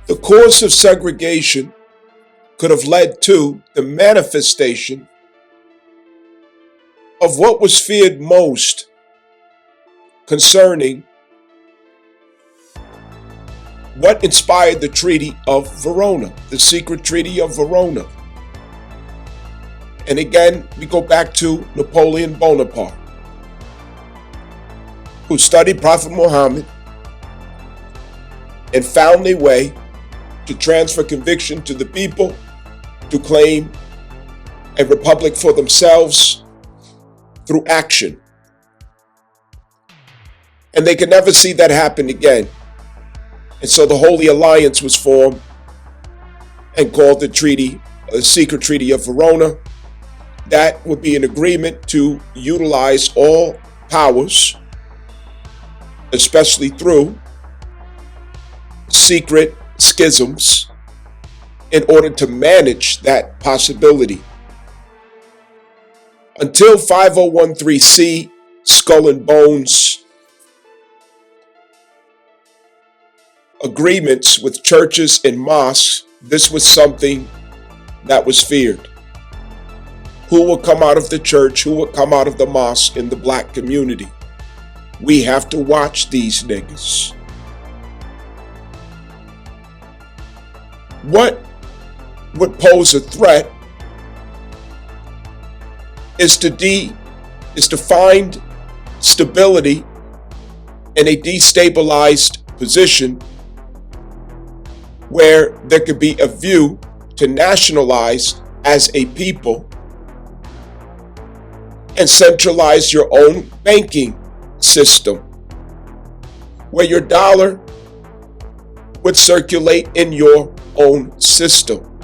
The course of segregation could have led to the manifestation of what was feared most concerning what inspired the Treaty of Verona, the secret Treaty of Verona. And again, we go back to Napoleon Bonaparte, who studied Prophet Muhammad and found a way to transfer conviction to the people to claim a republic for themselves through action. And they could never see that happen again. And so the Holy Alliance was formed and called the Secret Treaty of Verona. That would be an agreement to utilize all powers, especially through secret schisms, in order to manage that possibility. Until 5013C, Skull and Bones agreements with churches and mosques, this was something that was feared. Who will come out of the church? Who will come out of the mosque in the black community? We have to watch these niggas. What would pose a threat is to find stability in a destabilized position where there could be a view to nationalize as a people and centralize your own banking system, where your dollar would circulate in your own system.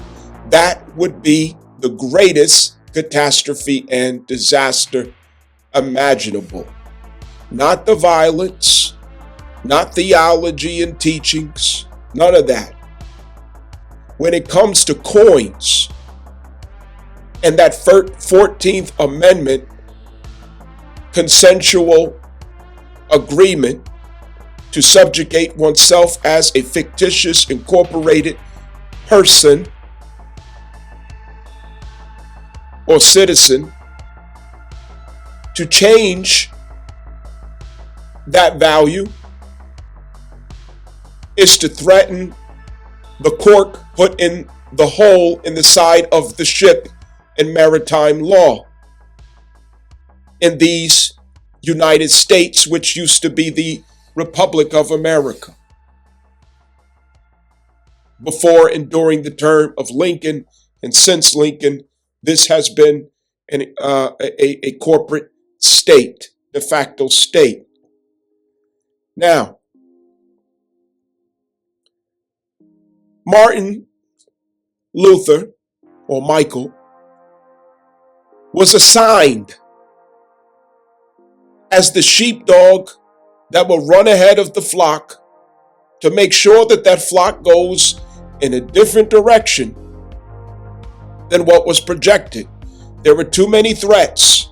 That would be the greatest catastrophe and disaster imaginable. Not the violence, not theology and teachings, none of that. When it comes to coins and that 14th Amendment consensual agreement to subjugate oneself as a fictitious incorporated person or citizen, to change that value is to threaten the cork put in the hole in the side of the ship in maritime law in these United States, which used to be the Republic of America. Before and during the term of Lincoln, and since Lincoln, this has been a corporate state, de facto state. Now, Martin Luther, or Michael, was assigned as the sheepdog that will run ahead of the flock to make sure that that flock goes in a different direction than what was projected. There were too many threats.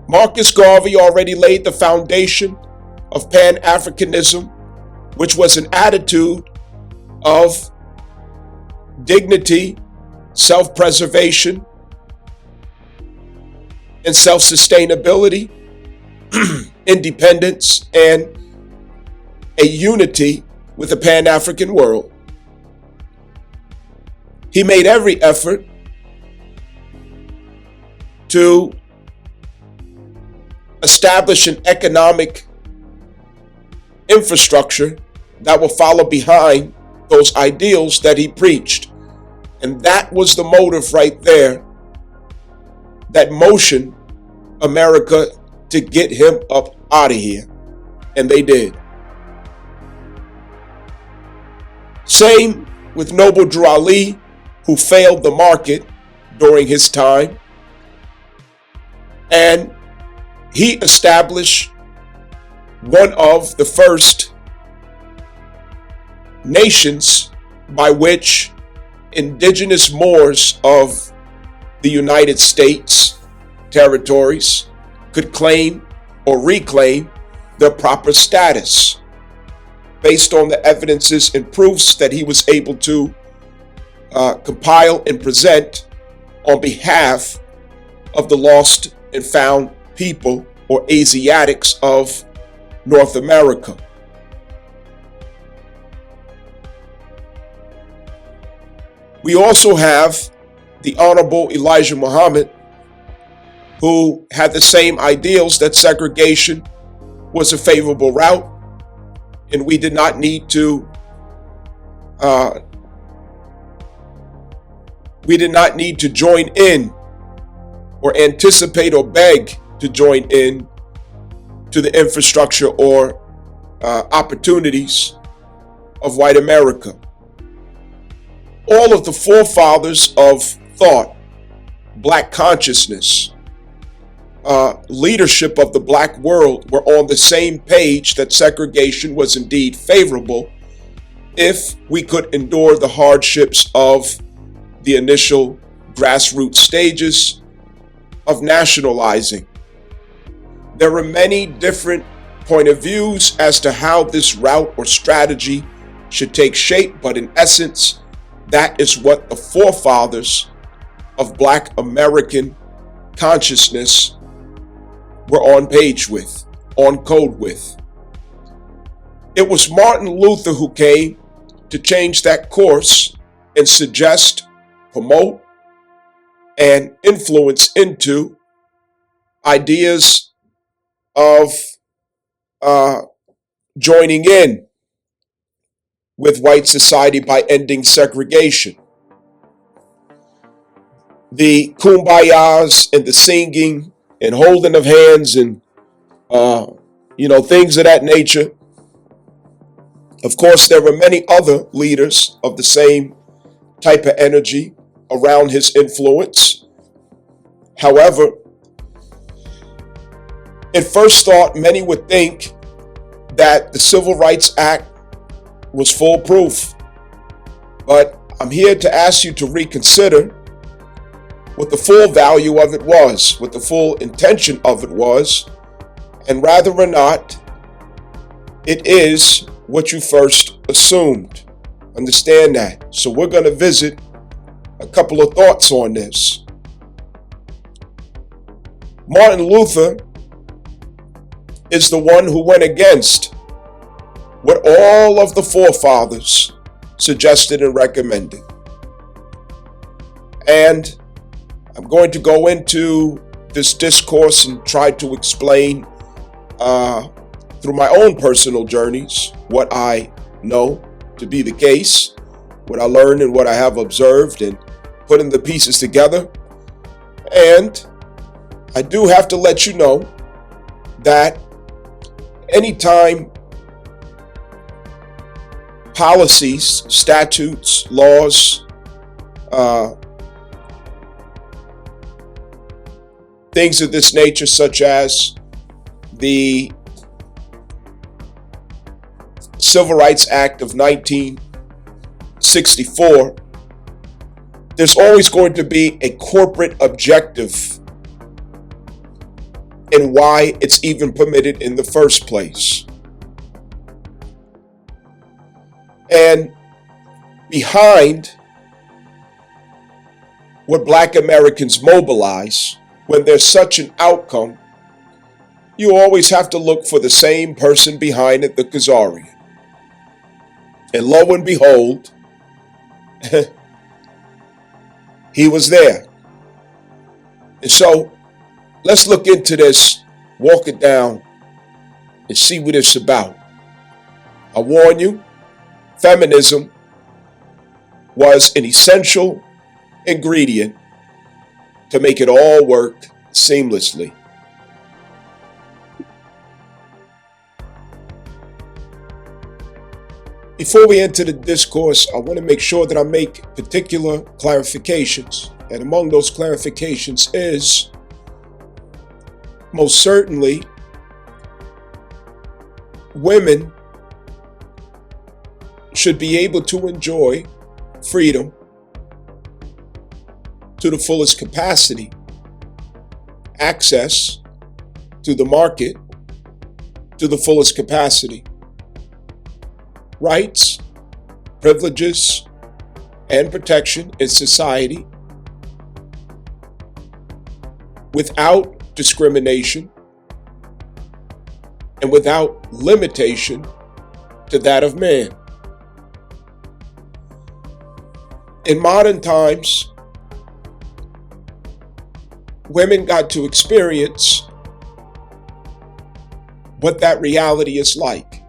Marcus Garvey already laid the foundation of Pan-Africanism, which was an attitude of dignity, self-preservation, and self-sustainability, independence, and a unity with the Pan-African world. He made every effort to establish an economic infrastructure that will follow behind those ideals that he preached. And that was the motive right there that motioned America to get him up out of here. And they did. Same with Noble Drew Ali, who failed the market during his time. And he established one of the first nations by which indigenous Moors of the United States territories could claim or reclaim their proper status. based on the evidences and proofs that he was able to compile and present on behalf of the lost and found people, or Asiatics, of North America. We also have the Honorable Elijah Muhammad, who had the same ideals, that segregation was a favorable route, and we did not need to join in or anticipate or beg to join in to the infrastructure or opportunities of white America. All of the forefathers of thought, black consciousness, leadership of the black world were on the same page that segregation was indeed favorable if we could endure the hardships of the initial grassroots stages of nationalizing. There are many different point of views as to how this route or strategy should take shape, but in essence, that is what the forefathers of Black American consciousness were on page with, on code with. It was Martin Luther who came to change that course and suggest, promote, and influence into ideas of joining in with white society by ending segregation. The kumbayas and the singing and holding of hands and things of that nature. Of course, there were many other leaders of the same type of energy around his influence. However, at first thought, many would think that the Civil Rights Act was foolproof. But I'm here to ask you to reconsider what the full value of it was, what the full intention of it was, and rather or not, it is what you first assumed. Understand that. So we're going to visit a couple of thoughts on this. Martin Luther is the one who went against what all of the forefathers suggested and recommended. And I'm going to go into this discourse and try to explain through my own personal journeys what I know to be the case, what I learned and what I have observed, and putting the pieces together. And I do have to let you know that anytime policies, statutes, laws, things of this nature, such as the Civil Rights Act of 1964, there's always going to be a corporate objective in why it's even permitted in the first place. And behind what Black Americans mobilize, when there's such an outcome, you always have to look for the same person behind it, the Khazarian. And lo and behold, he was there. And so let's look into this, walk it down, and see what it's about. I warn you, feminism was an essential ingredient to make it all work seamlessly. Before we enter the discourse, I want to make sure that I make particular clarifications. And among those clarifications is, most certainly, women should be able to enjoy freedom to the fullest capacity, access to the market to the fullest capacity. rights, privileges, and protection in society without discrimination and without limitation to that of man. In modern times, women got to experience what that reality is like.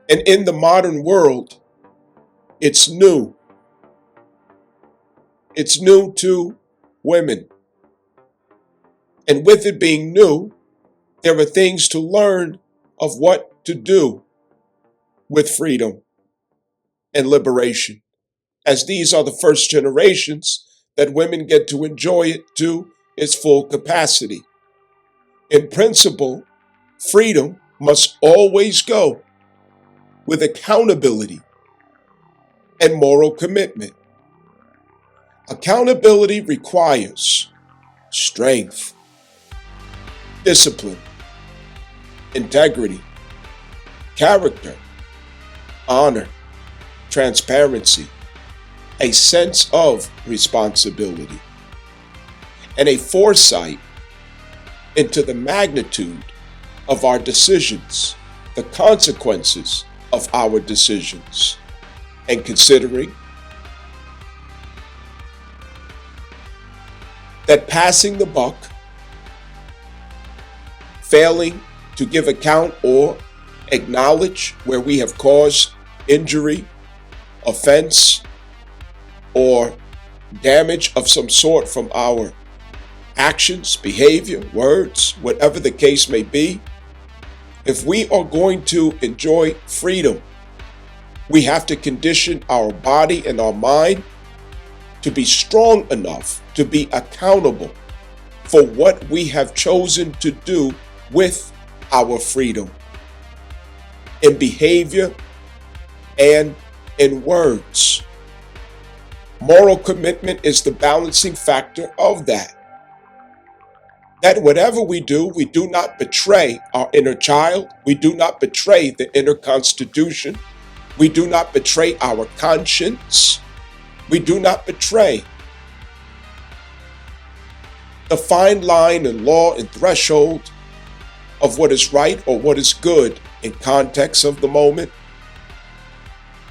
And in the modern world, it's new. It's new to women. And with it being new, there are things to learn of what to do with freedom and liberation, as these are the first generations that women get to enjoy it to its full capacity. In principle, freedom must always go with accountability and moral commitment. Accountability requires strength, discipline, integrity, character, honor, transparency, a sense of responsibility, and a foresight into the magnitude of our decisions, the consequences of our decisions, and considering that passing the buck, failing to give account or acknowledge where we have caused injury, offense, or damage of some sort from our actions, behavior, words, whatever the case may be, if we are going to enjoy freedom, we have to condition our body and our mind to be strong enough to be accountable for what we have chosen to do with our freedom in behavior and in words. Moral commitment is the balancing factor of that. That whatever we do not betray our inner child. We do not betray the inner constitution. We do not betray our conscience. We do not betray the fine line and law and threshold of what is right or what is good in context of the moment.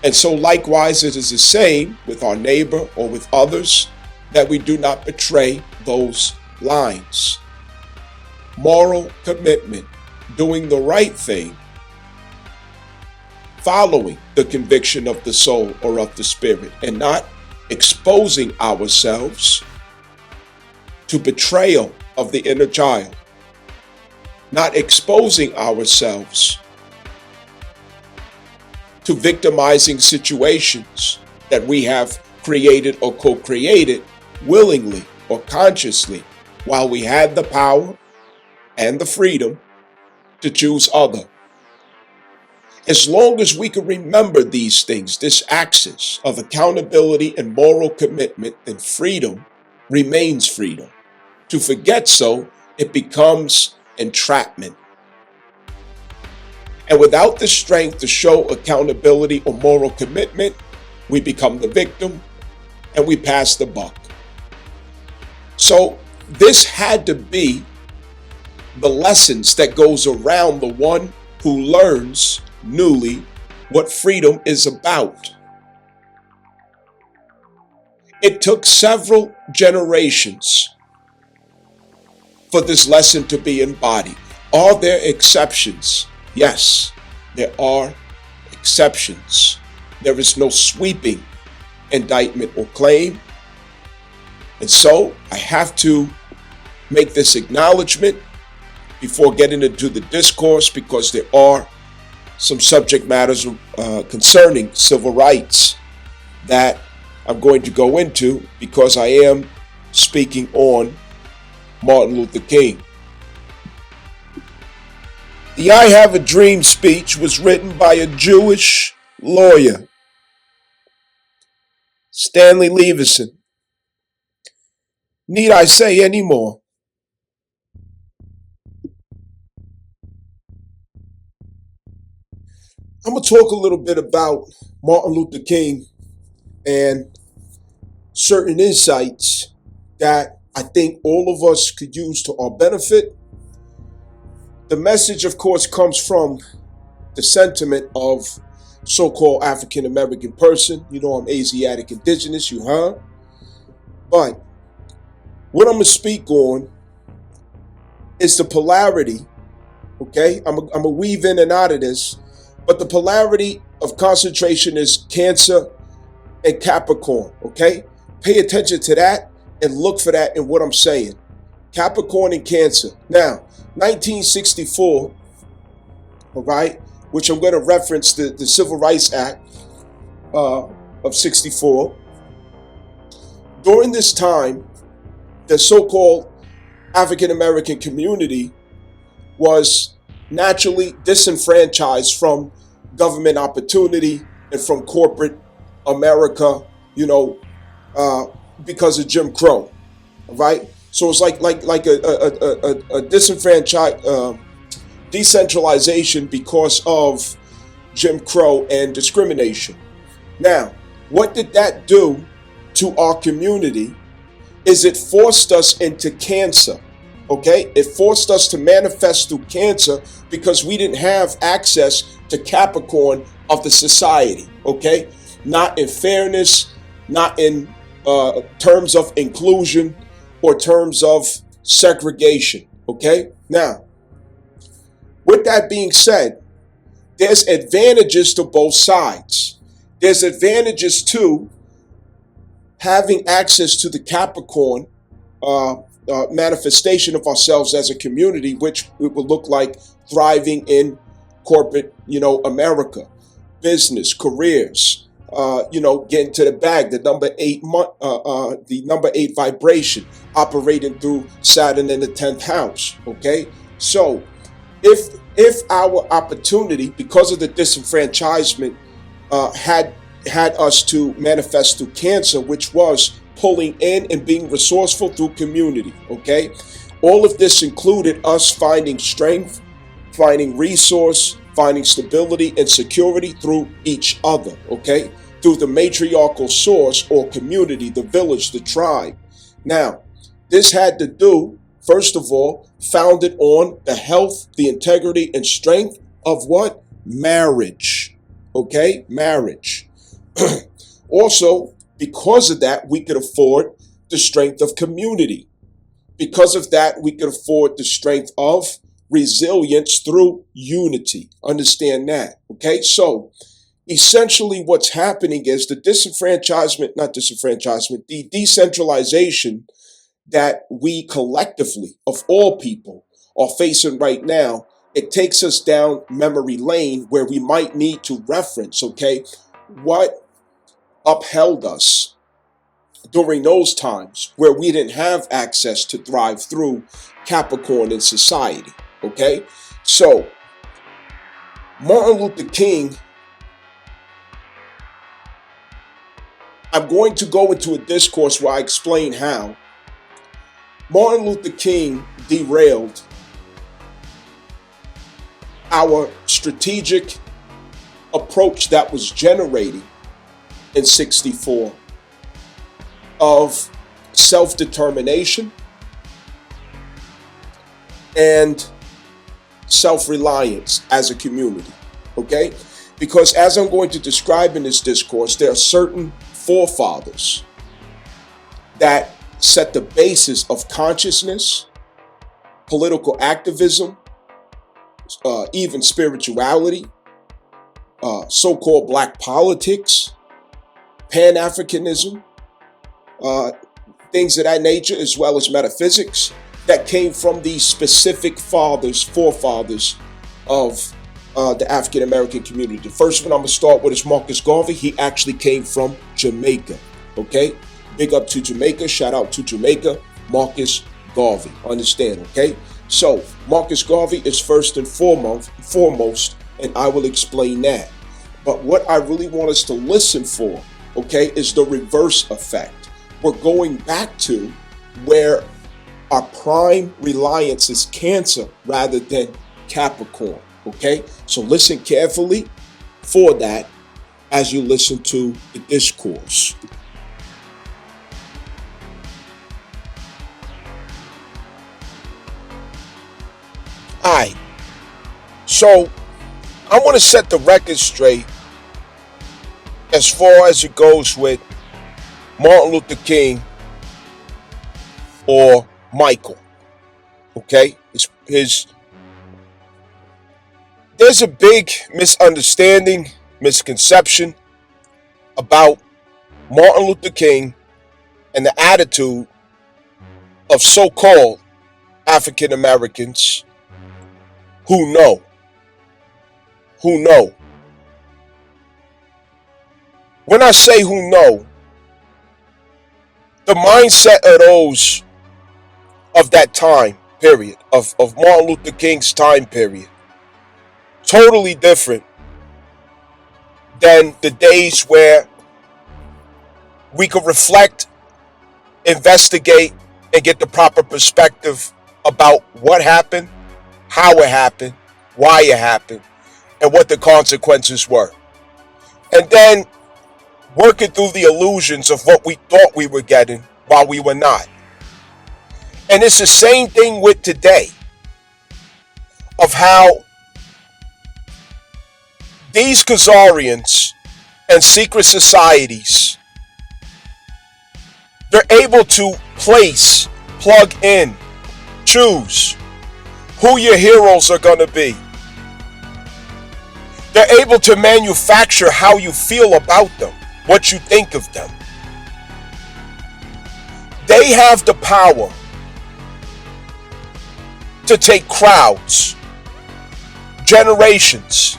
And so likewise, it is the same with our neighbor or with others, that we do not betray those lines. Moral commitment, doing the right thing, following the conviction of the soul or of the spirit, and not exposing ourselves to betrayal of the inner child, not exposing ourselves to victimizing situations that we have created or co-created willingly or consciously while we had the power and the freedom to choose other. As long as we can remember these things, this axis of accountability and moral commitment, then freedom remains freedom. To forget so, it becomes entrapment. And without the strength to show accountability or moral commitment, we become the victim and we pass the buck. So this had to be the lessons that goes around the one who learns newly what freedom is about. It took several generations for this lesson to be embodied. Are there exceptions? Yes, there are exceptions. There is no sweeping indictment or claim. And so I have to make this acknowledgement before getting into the discourse, because there are some subject matters concerning civil rights that I'm going to go into, because I am speaking on Martin Luther King. The I Have a Dream speech was written by a Jewish lawyer, Stanley Leverson. Need I say any more? I'm going to talk a little bit about Martin Luther King and certain insights that I think all of us could use to our benefit. The message, of course, comes from the sentiment of so-called African American person. You know, I'm Asiatic indigenous, you heard. But what I'm going to speak on is the polarity, okay? I'm going to weave in and out of this, but the polarity of concentration is Cancer and Capricorn, okay? Pay attention to that and look for that in what I'm saying. Capricorn and Cancer. Now, 1964, all right, which I'm going to reference the Civil Rights Act of 64. During this time, the so-called African American community was naturally disenfranchised from government opportunity and from corporate America, because of Jim Crow, right? So it's like a decentralization because of Jim Crow and discrimination. Now, what did that do to our community? Is it forced us into Cancer, okay? It forced us to manifest through Cancer because we didn't have access to Capricorn of the society, okay? Not in fairness, not in terms of inclusion or terms of segregation, okay? Now, with that being said, there's advantages to both sides. There's advantages to having access to the Capricorn manifestation of ourselves as a community, which it would look like thriving in corporate, America, business, careers, getting to the bag, the number eight vibration, operating through Saturn in the 10th house. Okay, so if our opportunity, because of the disenfranchisement, had us to manifest through Cancer, which was pulling in and being resourceful through community, okay? All of this included us finding strength, finding resource, finding stability and security through each other, okay? Through the matriarchal source or community, the village, the tribe. Now, this had to do, first of all, founded on the health, the integrity, and strength of what? Marriage, okay? Marriage. Also, because of that, we could afford the strength of community. Because of that, we could afford the strength of resilience through unity. Understand that, okay? So, essentially what's happening is the the decentralization that we collectively, of all people, are facing right now. It takes us down memory lane where we might need to reference, okay, what upheld us during those times where we didn't have access to thrive through Capricorn in society, okay? So, Martin Luther King, I'm going to go into a discourse where I explain how Martin Luther King derailed our strategic approach that was generating in 64 of self-determination and self-reliance as a community, okay? Because as I'm going to describe in this discourse, there are certain forefathers that set the basis of consciousness, political activism, even spirituality, so-called black politics, Pan-Africanism, things of that nature, as well as metaphysics, that came from these specific forefathers of the African American community. The first one I'm going to start with is Marcus Garvey. He actually came from Jamaica, okay? Big up to Jamaica, shout out to Jamaica, Marcus Garvey, understand, okay? So, Marcus Garvey is first and foremost, and I will explain that. But what I really want us to listen for, okay, is the reverse effect. We're going back to where our prime reliance is Cancer rather than Capricorn, okay? So listen carefully, for that as you listen to the discourse. Alright, so I want to set the record straight as far as it goes with Martin Luther King or Michael. Okay? There's a big misunderstanding, misconception about Martin Luther King and the attitude of so-called African Americans who know. When I say who know, the mindset of those of that time period, of Martin Luther King's time period, totally different than the days where we could reflect, investigate, and get the proper perspective about what happened, how it happened, why it happened, and what the consequences were. And then working through the illusions of what we thought we were getting while we were not. And it's the same thing with today, of how these Khazarians and secret societies, they're able to place, plug in, choose who your heroes are going to be. They're able to manufacture how you feel about them, what you think of them. They have the power to take crowds, generations,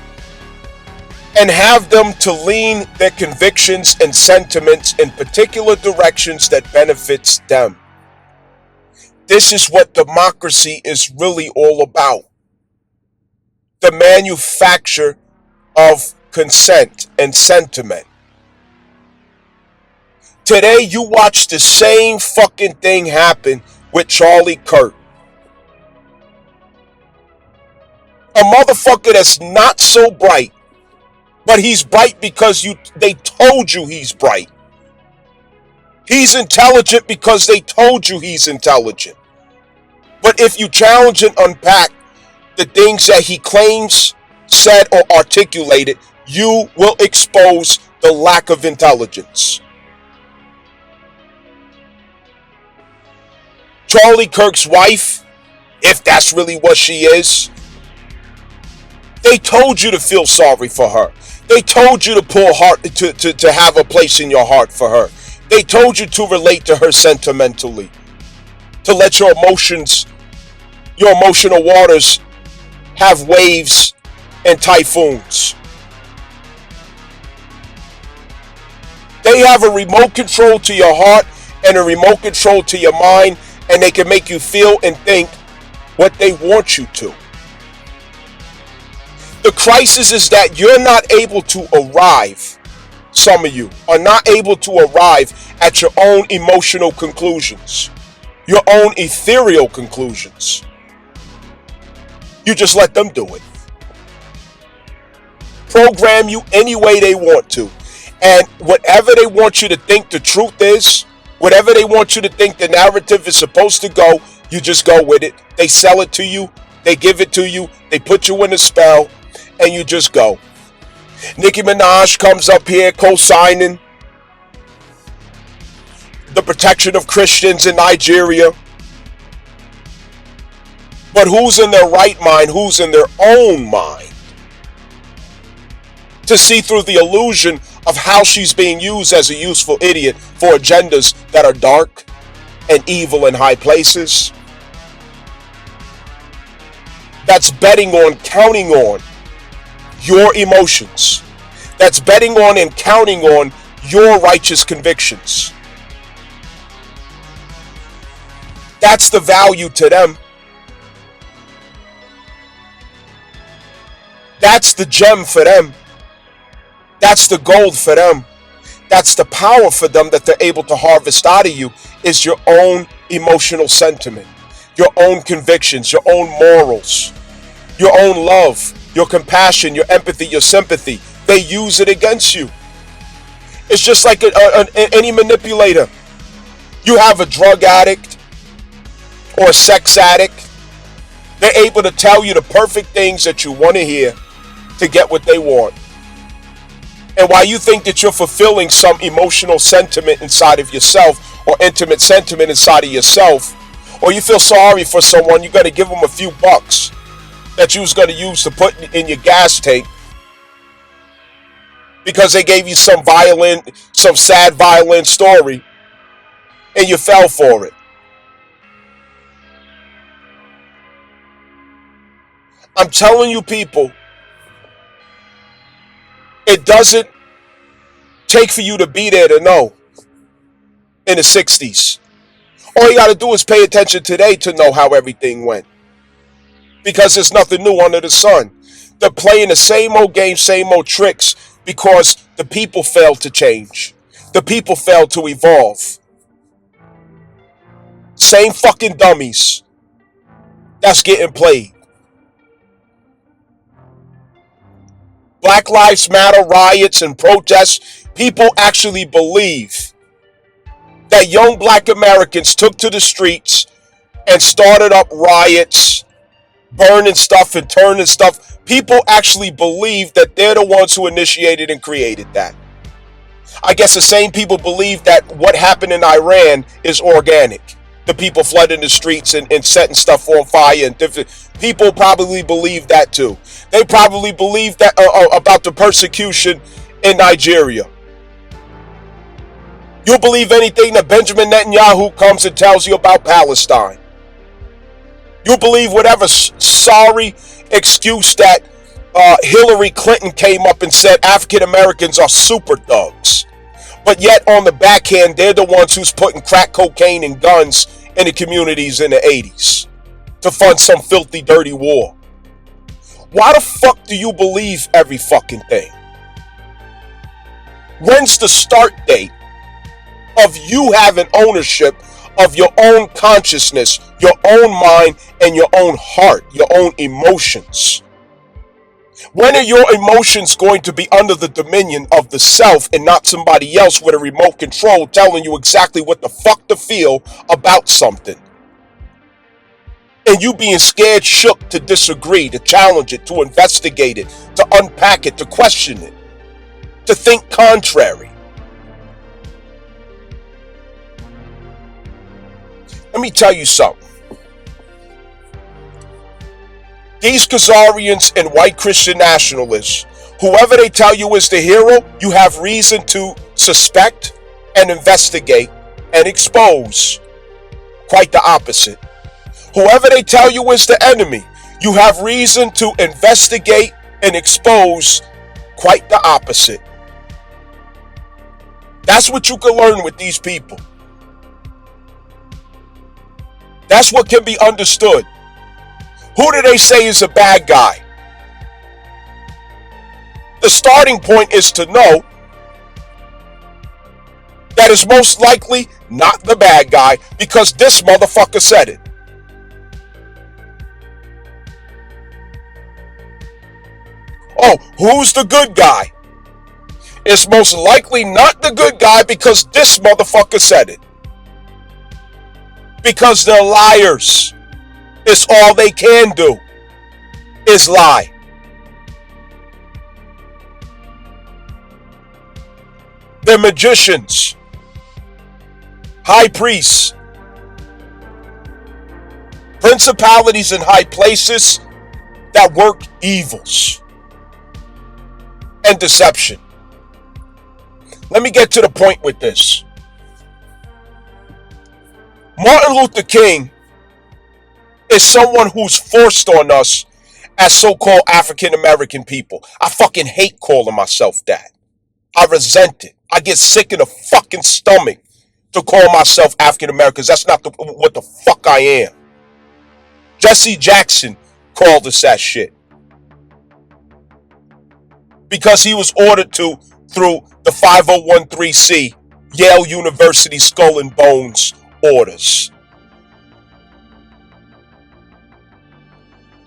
and have them to lean their convictions and sentiments in particular directions that benefits them. This is what democracy is really all about. The manufacture of consent and sentiment. Today you watch the same fucking thing happen with Charlie Kirk. A motherfucker that's not so bright, but he's bright because they told you he's bright. He's intelligent because they told you he's intelligent. But if you challenge and unpack the things that he claims, said, or articulated, you will expose the lack of intelligence. Charlie Kirk's wife, if that's really what she is, they told you to feel sorry for her. They told you to pull heart to have a place in your heart for her. They told you to relate to her sentimentally, to let your emotions, your emotional waters have waves and typhoons. They have a remote control to your heart and a remote control to your mind, and they can make you feel and think what they want you to. The crisis is that you're not able to arrive, some of you are not able to arrive at your own emotional conclusions, your own ethereal conclusions. You just let them do it. Program you any way they want to. And whatever they want you to think the truth is, whatever they want you to think the narrative is supposed to go, you just go with it. They sell it to you. They give it to you. They put you in a spell. And you just go. Nicki Minaj comes up here co-signing the protection of Christians in Nigeria. But who's in their right mind? Who's in their own mind? To see through the illusion of how she's being used as a useful idiot for agendas that are dark and evil in high places. That's betting on, counting on your emotions. That's betting on and counting on your righteous convictions. That's the value to them. That's the gem for them. That's the gold for them. That's the power for them that they're able to harvest out of you, is your own emotional sentiment, your own convictions, your own morals, your own love, your compassion, your empathy, your sympathy. They use it against you. It's just like any manipulator. You have a drug addict or a sex addict. They're able to tell you the perfect things that you want to hear to get what they want. And while you think that you're fulfilling some emotional sentiment inside of yourself or intimate sentiment inside of yourself, or you feel sorry for someone, you got to give them a few bucks that you was going to use to put in your gas tank because they gave you some sad violent story and you fell for it. I'm telling you, people, it doesn't take for you to be there to know in the 60s. All you got to do is pay attention today to know how everything went. Because there's nothing new under the sun. They're playing the same old game, same old tricks because the people failed to change. The people failed to evolve. Same fucking dummies that's getting played. Black Lives Matter riots and protests, people actually believe that young black Americans took to the streets and started up riots, burning stuff and turning stuff. People actually believe that they're the ones who initiated and created that. I guess the same people believe that what happened in Iran is organic. The people flooding the streets and setting stuff on fire and different people probably believe that too. They probably believe that about the persecution in Nigeria. You'll believe anything that Benjamin Netanyahu comes and tells you about Palestine. You'll believe whatever sorry excuse that Hillary Clinton came up and said African Americans are super thugs. But yet on the backhand, they're the ones who's putting crack cocaine and guns in the communities in the 80s to fund some filthy, dirty war. Why the fuck do you believe every fucking thing? When's the start date of you having ownership of your own consciousness, your own mind, and your own heart, your own emotions? When are your emotions going to be under the dominion of the self and not somebody else with a remote control telling you exactly what the fuck to feel about something? And you being scared, shook to disagree, to challenge it, to investigate it, to unpack it, to question it, to think contrary. Let me tell you something. These Khazarians and white Christian nationalists, whoever they tell you is the hero, you have reason to suspect and investigate and expose. Quite the opposite. Whoever they tell you is the enemy, you have reason to investigate and expose. Quite the opposite. That's what you can learn with these people. That's what can be understood. Who do they say is a bad guy? The starting point is to know that it's most likely not the bad guy because this motherfucker said it. Oh, who's the good guy? It's most likely not the good guy because this motherfucker said it. Because they're liars. It's all they can do is lie. They're magicians, high priests, principalities in high places that work evils and deception. Let me get to the point with this. Martin Luther King is someone who's forced on us as so-called African American people. I fucking hate calling myself that. I resent it. I get sick in the fucking stomach to call myself African American because that's not what the fuck I am. Jesse Jackson called us that shit because he was ordered to through the 5013C Yale University Skull and Bones orders.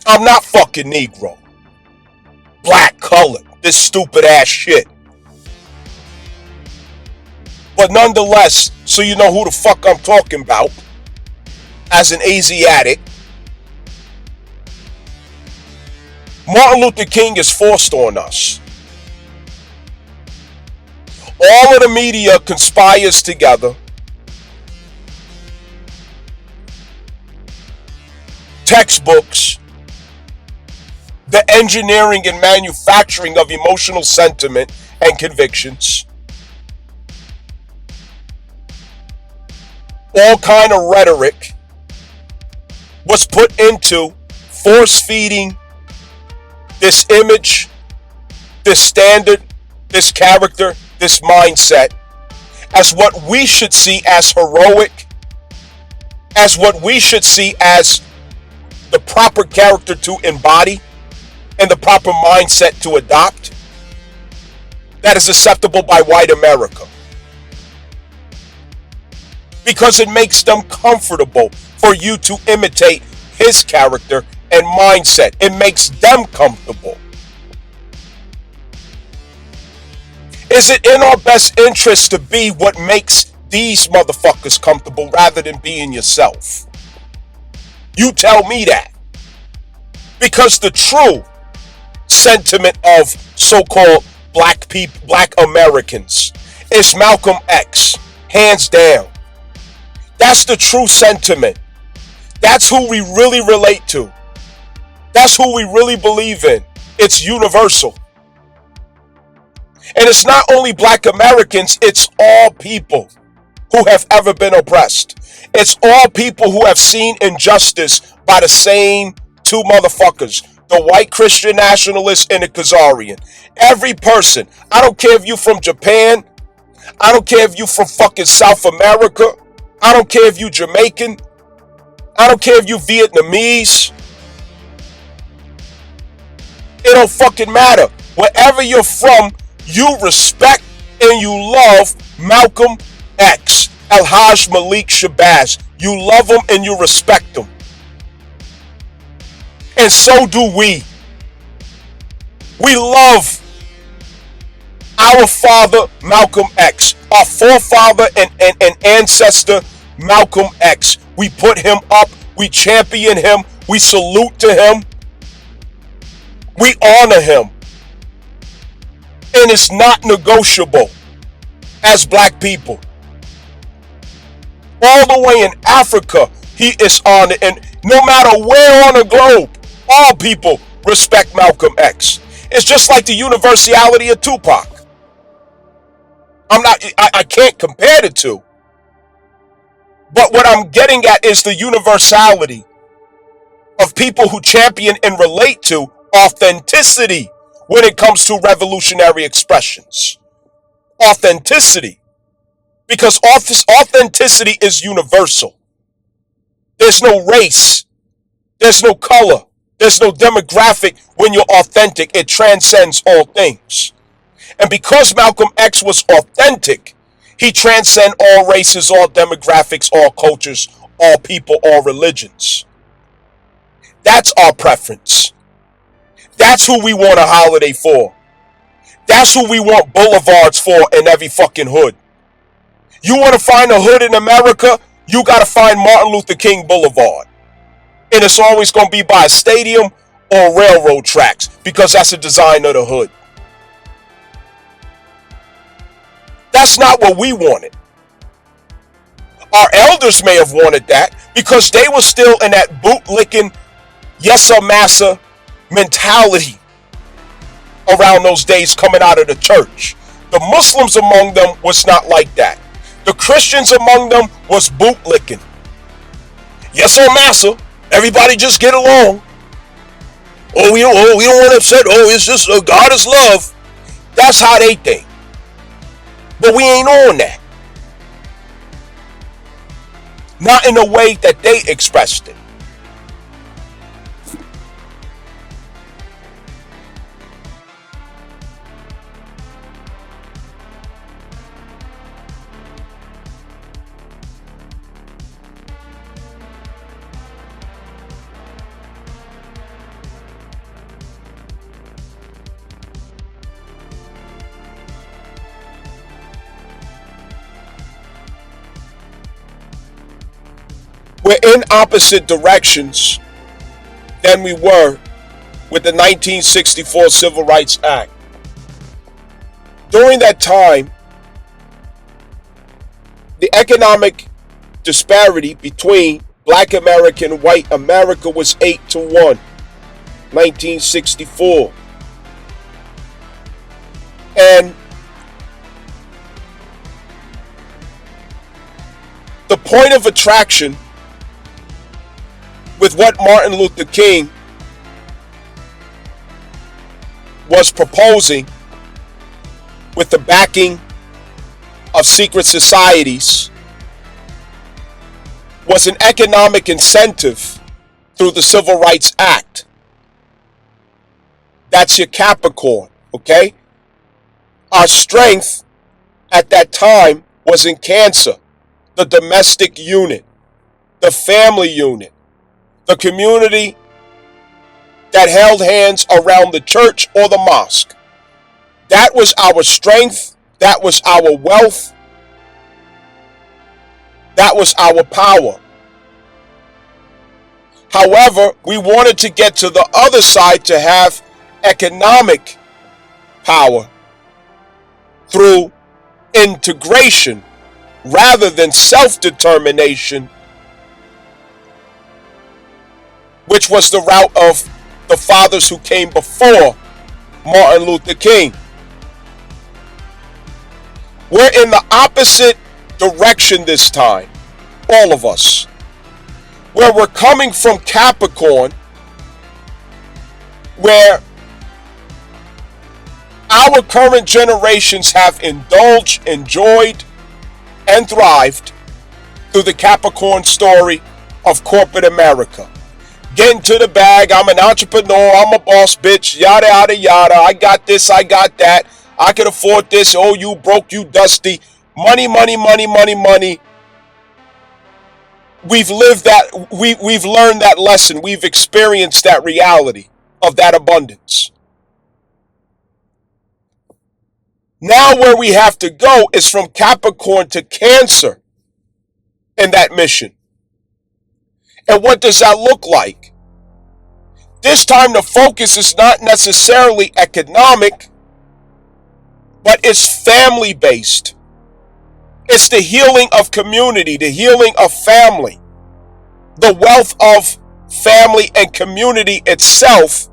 I'm not fucking Negro. black, colored, this stupid ass shit. But nonetheless, so you know who the fuck I'm talking about, as an Asiatic, Martin Luther King is forced on us. All of the media conspires together. Textbooks, the engineering and manufacturing of emotional sentiment and convictions, all kind of rhetoric was put into force feeding this image, this standard, this character, this mindset as what we should see as heroic, as what we should see as the proper character to embody and the proper mindset to adopt that is acceptable by white America. Because it makes them comfortable for you to imitate his character and mindset. It makes them comfortable. Is it in our best interest to be what makes these motherfuckers comfortable rather than being yourself? You tell me that. Because the true sentiment of so-called black people, black Americans, is Malcolm X, hands down. That's the true sentiment. That's who we really relate to. That's who we really believe in. It's universal. And it's not only black Americans, it's all people who have ever been oppressed. It's all people who have seen injustice by the same two motherfuckers, the white Christian nationalist and the Khazarian. Every person, I don't care if you from Japan, I don't care if you from fucking South America, I don't care if you Jamaican, I don't care if you Vietnamese. It don't fucking matter. Wherever you're from, you respect and you love Malcolm X, Alhaj Malik Shabazz. You love him and you respect him. And so do we. We love our father, Malcolm X, our forefather and ancestor, Malcolm X. We put him up, we champion him, we salute to him, we honor him. And it's not negotiable as black people. All the way in Africa, he is honored. And no matter where on the globe, all people respect Malcolm X. It's just like the universality of Tupac. I can't compare the two. But what I'm getting at is the universality of people who champion and relate to authenticity when it comes to revolutionary expressions. Authenticity. Because authenticity is universal. There's no race. There's no color. There's no demographic when you're authentic. It transcends all things. And because Malcolm X was authentic, he transcended all races, all demographics, all cultures, all people, all religions. That's our preference. That's who we want a holiday for. That's who we want boulevards for in every fucking hood. You want to find a hood in America, you got to find Martin Luther King Boulevard. And it's always going to be by a stadium or railroad tracks because that's the design of the hood. That's not what we wanted. Our elders may have wanted that because they were still in that bootlicking, yes sir, massa mentality around those days coming out of the church. The Muslims among them was not like that. The Christians among them was bootlicking. Yes sir, massa. Everybody just get along. We don't want to upset. It's just God is love. That's how they think. But we ain't on that. Not in the way that they expressed it. We're in opposite directions than we were with the 1964 Civil Rights Act. During that time, the economic disparity between Black America and white America was 8-1, 1964. And the point of attraction with what Martin Luther King was proposing, with the backing of secret societies, was an economic incentive through the Civil Rights Act. That's your Capricorn, okay? Our strength at that time was in Cancer, the domestic unit, the family unit, the community that held hands around the church or the mosque. That was our strength. That was our wealth. That was our power. However, we wanted to get to the other side to have economic power through integration rather than self-determination, which was the route of the fathers who came before Martin Luther King. We're in the opposite direction this time, all of us, where we're coming from Capricorn, where our current generations have indulged, enjoyed, and thrived through the Capricorn story of corporate America. Getting to the bag, I'm an entrepreneur, I'm a boss bitch, yada, yada, yada, I got this, I got that, I can afford this, oh, you broke, you dusty, money, money, money, money, money. We've lived that, we've learned that lesson, we've experienced that reality of that abundance. Now where we have to go is from Capricorn to Cancer in that mission. And what does that look like? This time the focus is not necessarily economic, but it's family based. It's the healing of community, the healing of family, the wealth of family and community itself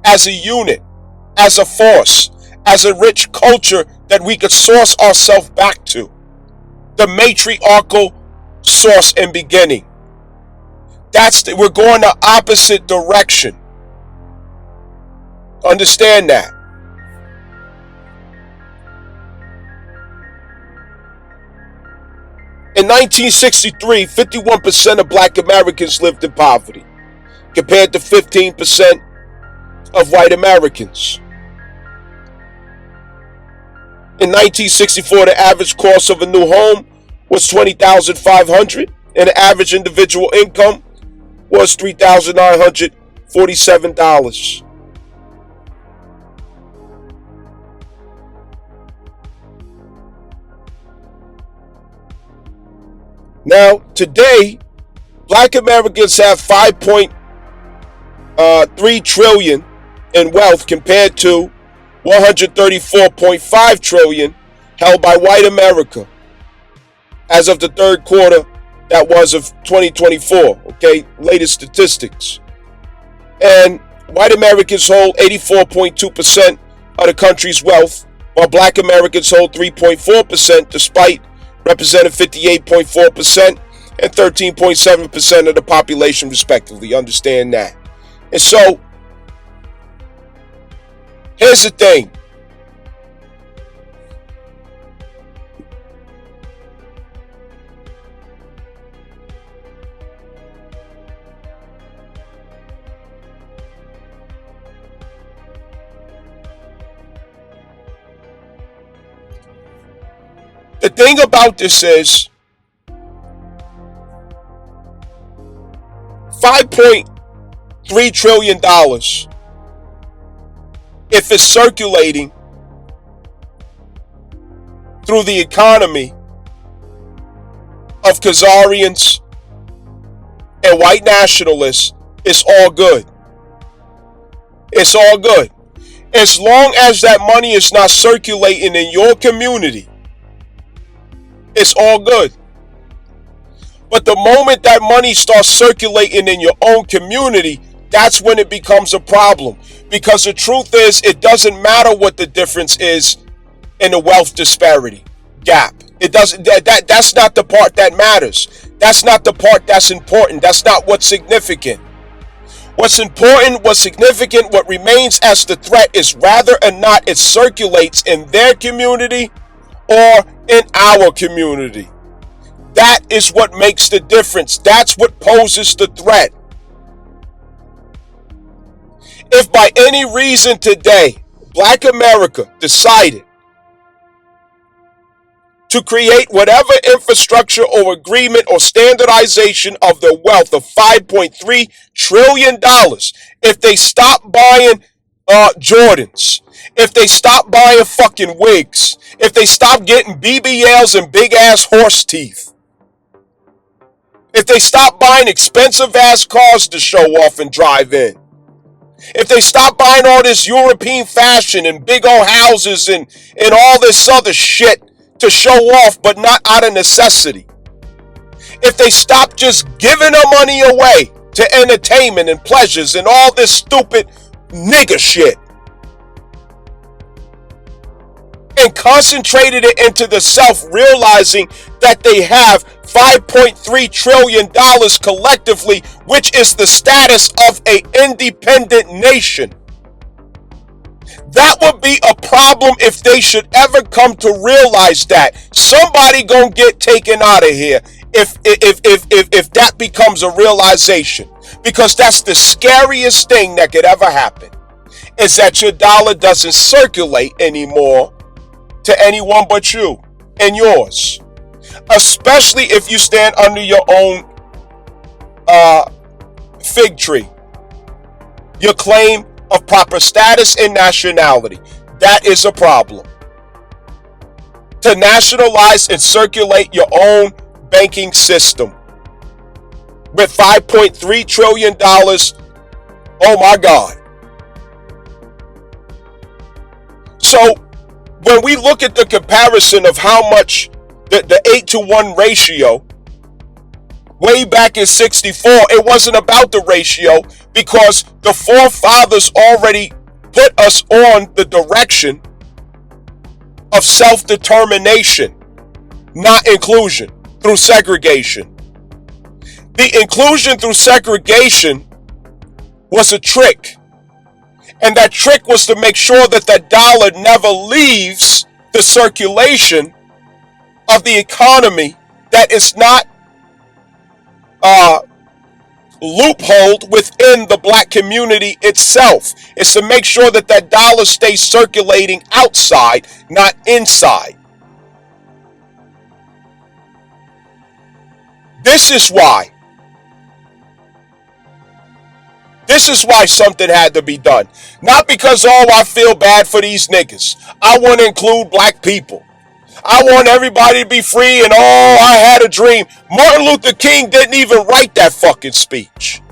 as a unit, as a force, as a rich culture that we could source ourselves back to. The matriarchal source and beginning. We're going the opposite direction. Understand that. In 1963, 51% of Black Americans lived in poverty, compared to 15% of white Americans. In 1964, the average cost of a new home was $20,500, and the average individual income was $3,947. Now, today, Black Americans have 5.3 trillion in wealth compared to 134.5 trillion held by white America as of the third quarter that was of 2024, okay, latest statistics. And white Americans hold 84.2% of the country's wealth, while Black Americans hold 3.4%, despite representing 58.4% and 13.7% of the population respectively. Understand that. And so, here's the thing. The thing about this is $5.3 trillion, if it's circulating through the economy of Khazarians, and white nationalists, it's all good. It's all good. As long as that money is not circulating in your community, it's all good. But the moment that money starts circulating in your own community, that's when it becomes a problem. Because the truth is, it doesn't matter what the difference is in the wealth disparity gap. It doesn't. That's not the part that matters. That's not the part that's important. That's not what's significant. What's important, what's significant, what remains as the threat is whether or not it circulates in their community or in our community. That is what makes the difference. That's what poses the threat. If by any reason today, Black America decided to create whatever infrastructure or agreement or standardization of their wealth of $5.3 trillion, if they stop buying Jordans, if they stop buying fucking wigs, if they stop getting BBLs and big ass horse teeth, if they stop buying expensive ass cars to show off and drive in, if they stop buying all this European fashion and big old houses and all this other shit to show off but not out of necessity, if they stop just giving their money away to entertainment and pleasures and all this stupid nigger shit and concentrated it into the self, realizing that they have $5.3 trillion collectively, which is the status of an independent nation. That would be a problem if they should ever come to realize that. Somebody gonna get taken out of here if that becomes a realization. Because that's the scariest thing that could ever happen, is that your dollar doesn't circulate anymore to anyone but you and yours. Especially if you stand under your own fig tree. Your claim of proper status and nationality. That is a problem. To nationalize and circulate your own banking system with $5.3 trillion, oh my God. So when we look at the comparison of how much the 8-to-1 ratio, way back in 64, it wasn't about the ratio, because the forefathers already put us on the direction of self-determination, not inclusion through segregation. The inclusion through segregation was a trick. And that trick was to make sure that the dollar never leaves the circulation of the economy, that is not loopholed within the black community itself. It's to make sure that that dollar stays circulating outside, not inside. This is why something had to be done. Not because, oh, I feel bad for these niggas. I want to include black people. I want everybody to be free and, oh, I had a dream. Martin Luther King didn't even write that fucking speech.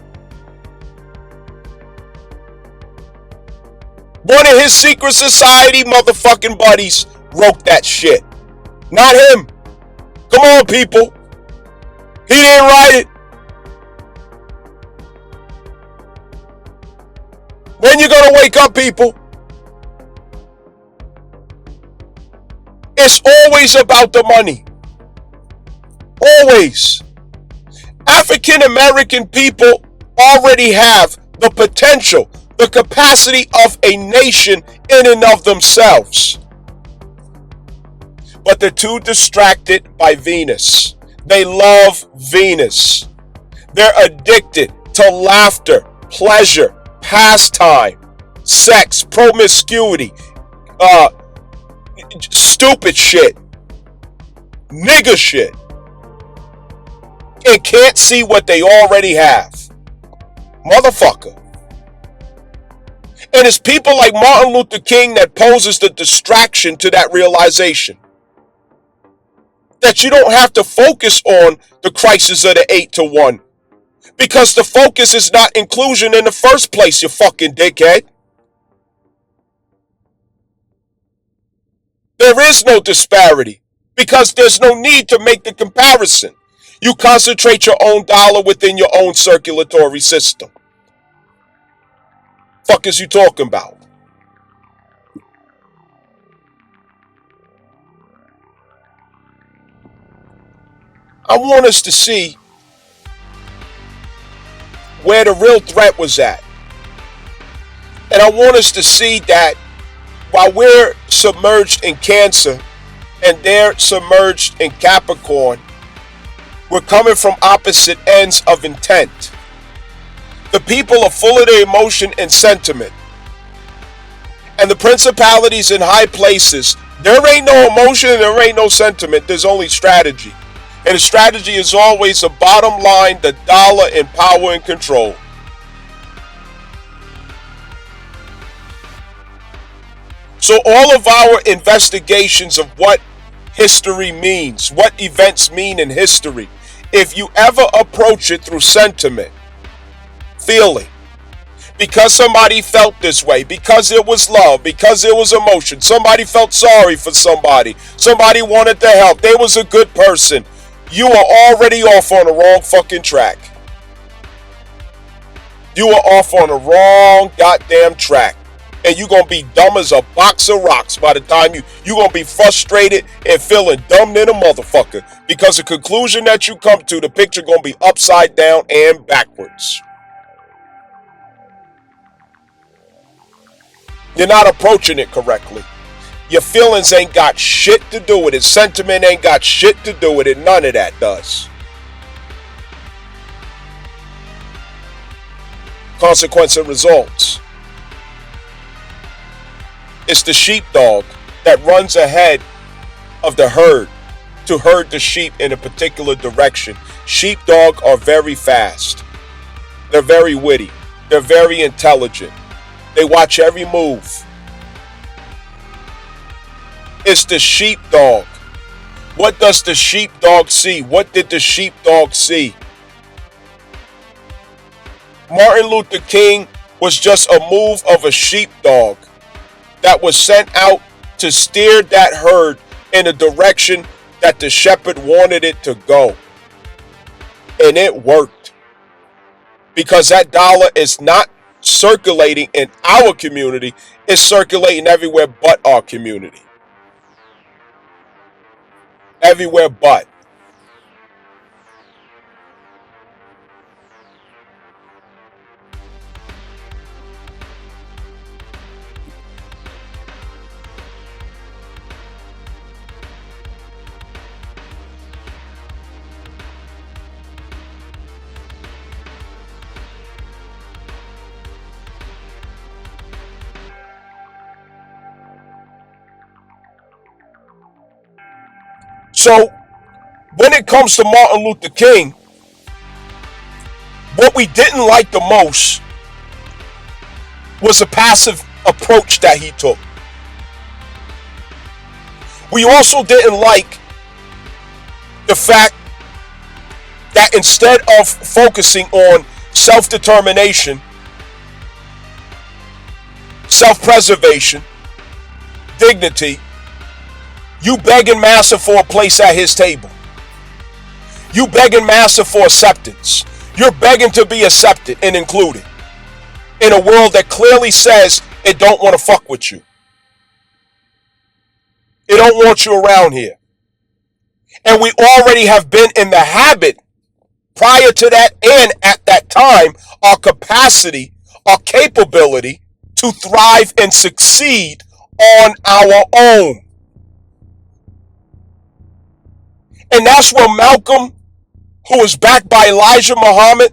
One of his secret society motherfucking buddies wrote that shit. Not him. Come on, people. He didn't write it. When you gonna wake up, people? It's always about the money. Always. African American people already have the potential, the capacity of a nation in and of themselves. But they're too distracted by Venus. They love Venus. They're addicted to laughter, pleasure, pastime, sex, promiscuity, stupid shit, nigger shit, and can't see what they already have. Motherfucker. And it's people like Martin Luther King that poses the distraction to that realization. That you don't have to focus on the crisis of the 8-to-1. Because the focus is not inclusion in the first place, you fucking dickhead. There is no disparity because there's no need to make the comparison. You concentrate your own dollar within your own circulatory system. Fuck is you talking about? I want us to see where the real threat was at. And I want us to see that while we're submerged in Cancer and they're submerged in Capricorn, we're coming from opposite ends of intent. The people are full of their emotion and sentiment. And the principalities in high places, there ain't no emotion and there ain't no sentiment. There's only strategy. And the strategy is always the bottom line, the dollar, and power and control. So all of our investigations of what history means, what events mean in history, if you ever approach it through sentiment, feeling, because somebody felt this way, because it was love, because it was emotion, somebody felt sorry for somebody wanted to help, they was a good person, you are already off on the wrong fucking track. You are off on the wrong goddamn track. And you're going to be dumb as a box of rocks by the time you're going to be frustrated and feeling dumb than a motherfucker. Because the conclusion that you come to, the picture going to be upside down and backwards. You're not approaching it correctly. Your feelings ain't got shit to do with it. Sentiment ain't got shit to do with it. None of that does. Consequence and results. It's the sheepdog that runs ahead of the herd to herd the sheep in a particular direction. Sheepdog are very fast. They're very witty. They're very intelligent. They watch every move. It's the sheepdog. What does the sheepdog see? What did the sheepdog see? Martin Luther King was just a move of a sheepdog that was sent out to steer that herd in a direction that the shepherd wanted it to go. And it worked. Because that dollar is not circulating in our community, it's circulating everywhere but our community. Everywhere but. So, when it comes to Martin Luther King, what we didn't like the most was the passive approach that he took. We also didn't like the fact that instead of focusing on self-determination, self-preservation, dignity, you begging Master for a place at his table. You begging Master for acceptance. You're begging to be accepted and included in a world that clearly says it don't want to fuck with you. It don't want you around here. And we already have been in the habit prior to that and at that time, our capacity, our capability to thrive and succeed on our own. And that's where Malcolm, who was backed by Elijah Muhammad,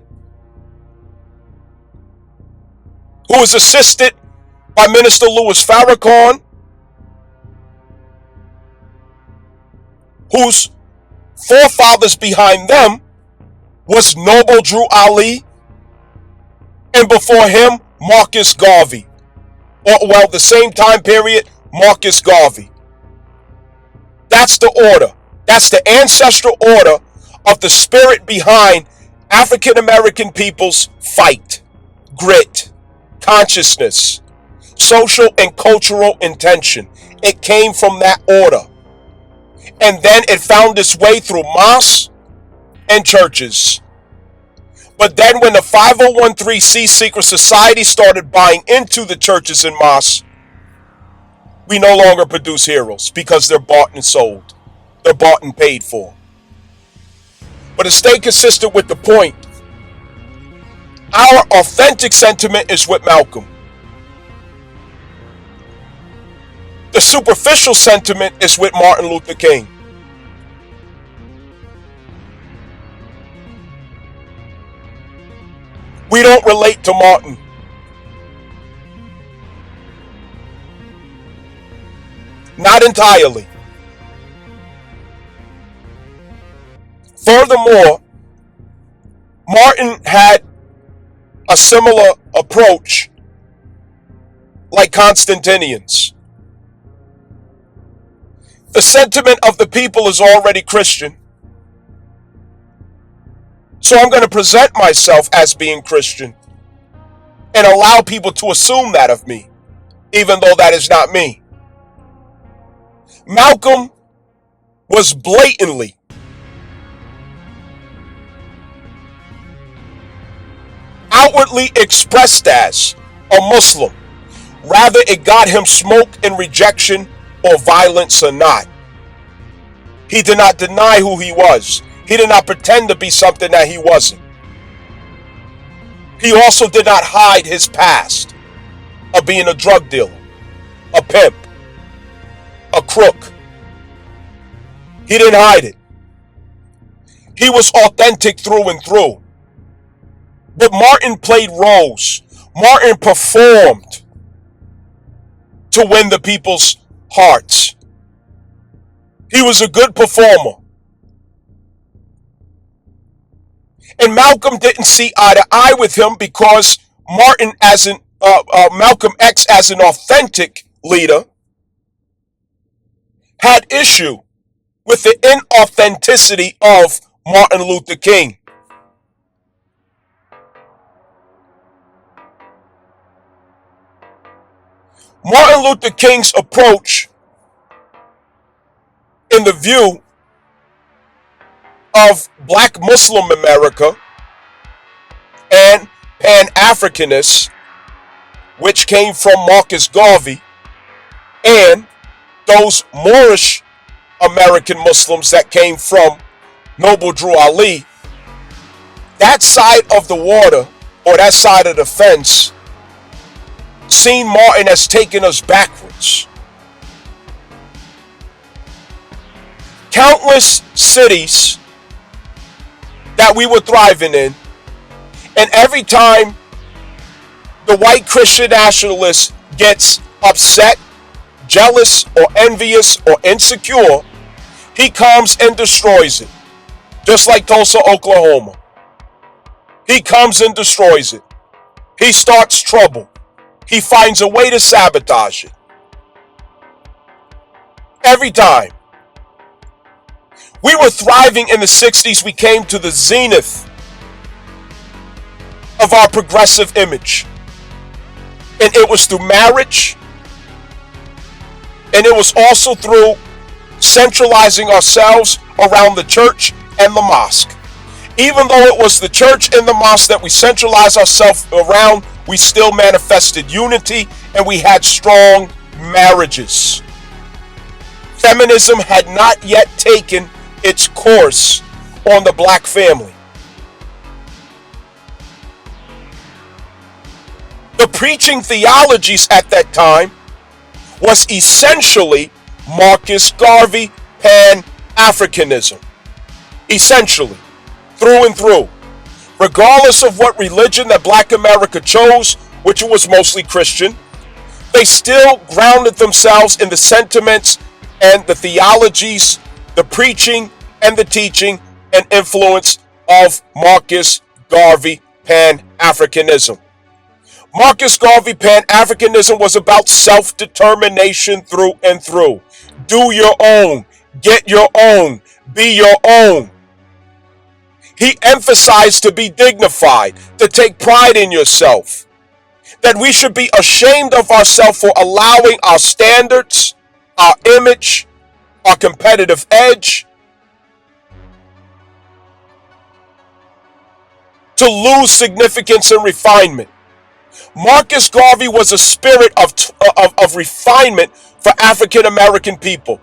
who was assisted by Minister Louis Farrakhan, whose forefathers behind them was Noble Drew Ali, and before him, Marcus Garvey. Well, the same time period, Marcus Garvey. That's the order. That's the ancestral order of the spirit behind African American people's fight, grit, consciousness, social and cultural intention. It came from that order. And then it found its way through mosques and churches. But then when the 501c secret society started buying into the churches and mosques, we no longer produce heroes because they're bought and sold. They're bought and paid for. But to stay consistent with the point, our authentic sentiment is with Malcolm. The superficial sentiment is with Martin Luther King. We don't relate to Martin. Not entirely. Furthermore, Martin had a similar approach like Constantinians. The sentiment of the people is already Christian. So I'm going to present myself as being Christian and allow people to assume that of me, even though that is not me. Malcolm was blatantly outwardly expressed as a Muslim. Rather, it got him smoke and rejection or violence or not. He did not deny who he was. He did not pretend to be something that he wasn't. He also did not hide his past of being a drug dealer, a pimp, a crook. He didn't hide it. He was authentic through and through. But Martin played roles. Martin performed to win the people's hearts. He was a good performer. And Malcolm didn't see eye to eye with him because Malcolm X, as an authentic leader, had issue with the inauthenticity of Martin Luther King. Martin Luther King's approach in the view of Black Muslim America and Pan-Africanists, which came from Marcus Garvey, and those Moorish American Muslims that came from Noble Drew Ali, that side of the water, or that side of the fence, seen Martin as taking us backwards. Countless cities that we were thriving in, and every time the white Christian nationalist gets upset, jealous, or envious, or insecure, he comes and destroys it. Just like Tulsa, Oklahoma. He comes and destroys it. He starts trouble. He finds a way to sabotage it. Every time. We were thriving in the 60s. We came to the zenith of our progressive image. And it was through marriage. And it was also through centralizing ourselves around the church and the mosque. Even though it was the church and the mosque that we centralized ourselves around, we still manifested unity and we had strong marriages. Feminism had not yet taken its course on the black family. The preaching theologies at that time was essentially Marcus Garvey Pan-Africanism. Essentially, through and through. Regardless of what religion that Black America chose, which was mostly Christian, they still grounded themselves in the sentiments and the theologies, the preaching and the teaching and influence of Marcus Garvey Pan-Africanism. Marcus Garvey Pan-Africanism was about self-determination through and through. Do your own. Get your own. Be your own. He emphasized to be dignified, to take pride in yourself, that we should be ashamed of ourselves for allowing our standards, our image, our competitive edge to lose significance and refinement. Marcus Garvey was a spirit of refinement for African American people.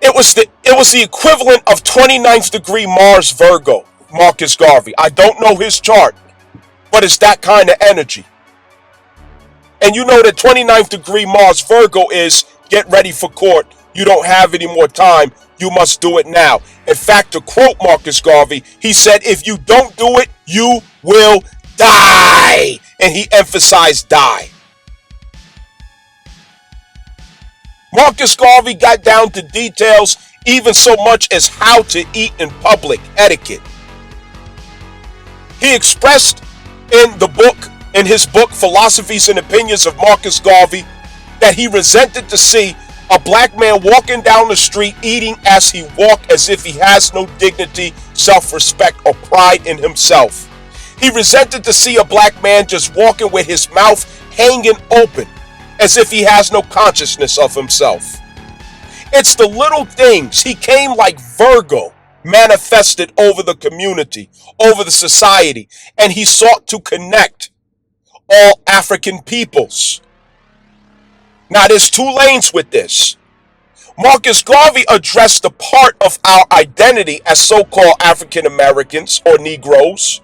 It was the equivalent of 29th degree Mars Virgo, Marcus Garvey. I don't know his chart, but it's that kind of energy. And you know that 29th degree Mars Virgo is get ready for court. You don't have any more time. You must do it now. In fact, to quote Marcus Garvey, he said, if you don't do it, you will die. And he emphasized die. Marcus Garvey got down to details, even so much as how to eat in public, etiquette. He expressed in his book, Philosophies and Opinions of Marcus Garvey, that he resented to see a black man walking down the street eating as he walked, as if he has no dignity, self-respect, or pride in himself. He resented to see a black man just walking with his mouth hanging open, as if he has no consciousness of himself. It's the little things. He came like Virgo, manifested over the community, over the society, and he sought to connect all African peoples. Now, there's two lanes with this. Marcus Garvey addressed the part of our identity as so-called African Americans or Negroes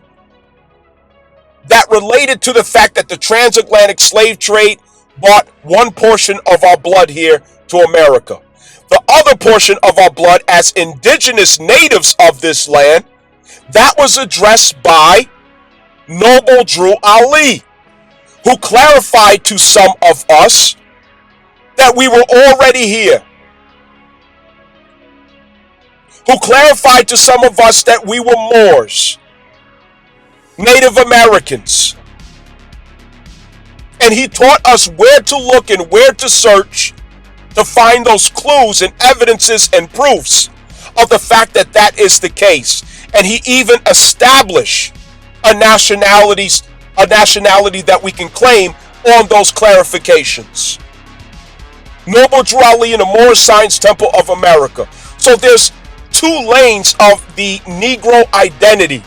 that related to the fact that the transatlantic slave trade brought one portion of our blood here to America. The other portion of our blood as indigenous natives of this land, that was addressed by Noble Drew Ali, who clarified to some of us that we were already here, who clarified to some of us that we were Moors, Native Americans. And he taught us where to look and where to search to find those clues and evidences and proofs of the fact that that is the case. And he even established a nationality that we can claim on those clarifications. Noble Drew Ali in the Moorish Science Temple of America. So there's two lanes of the Negro identity.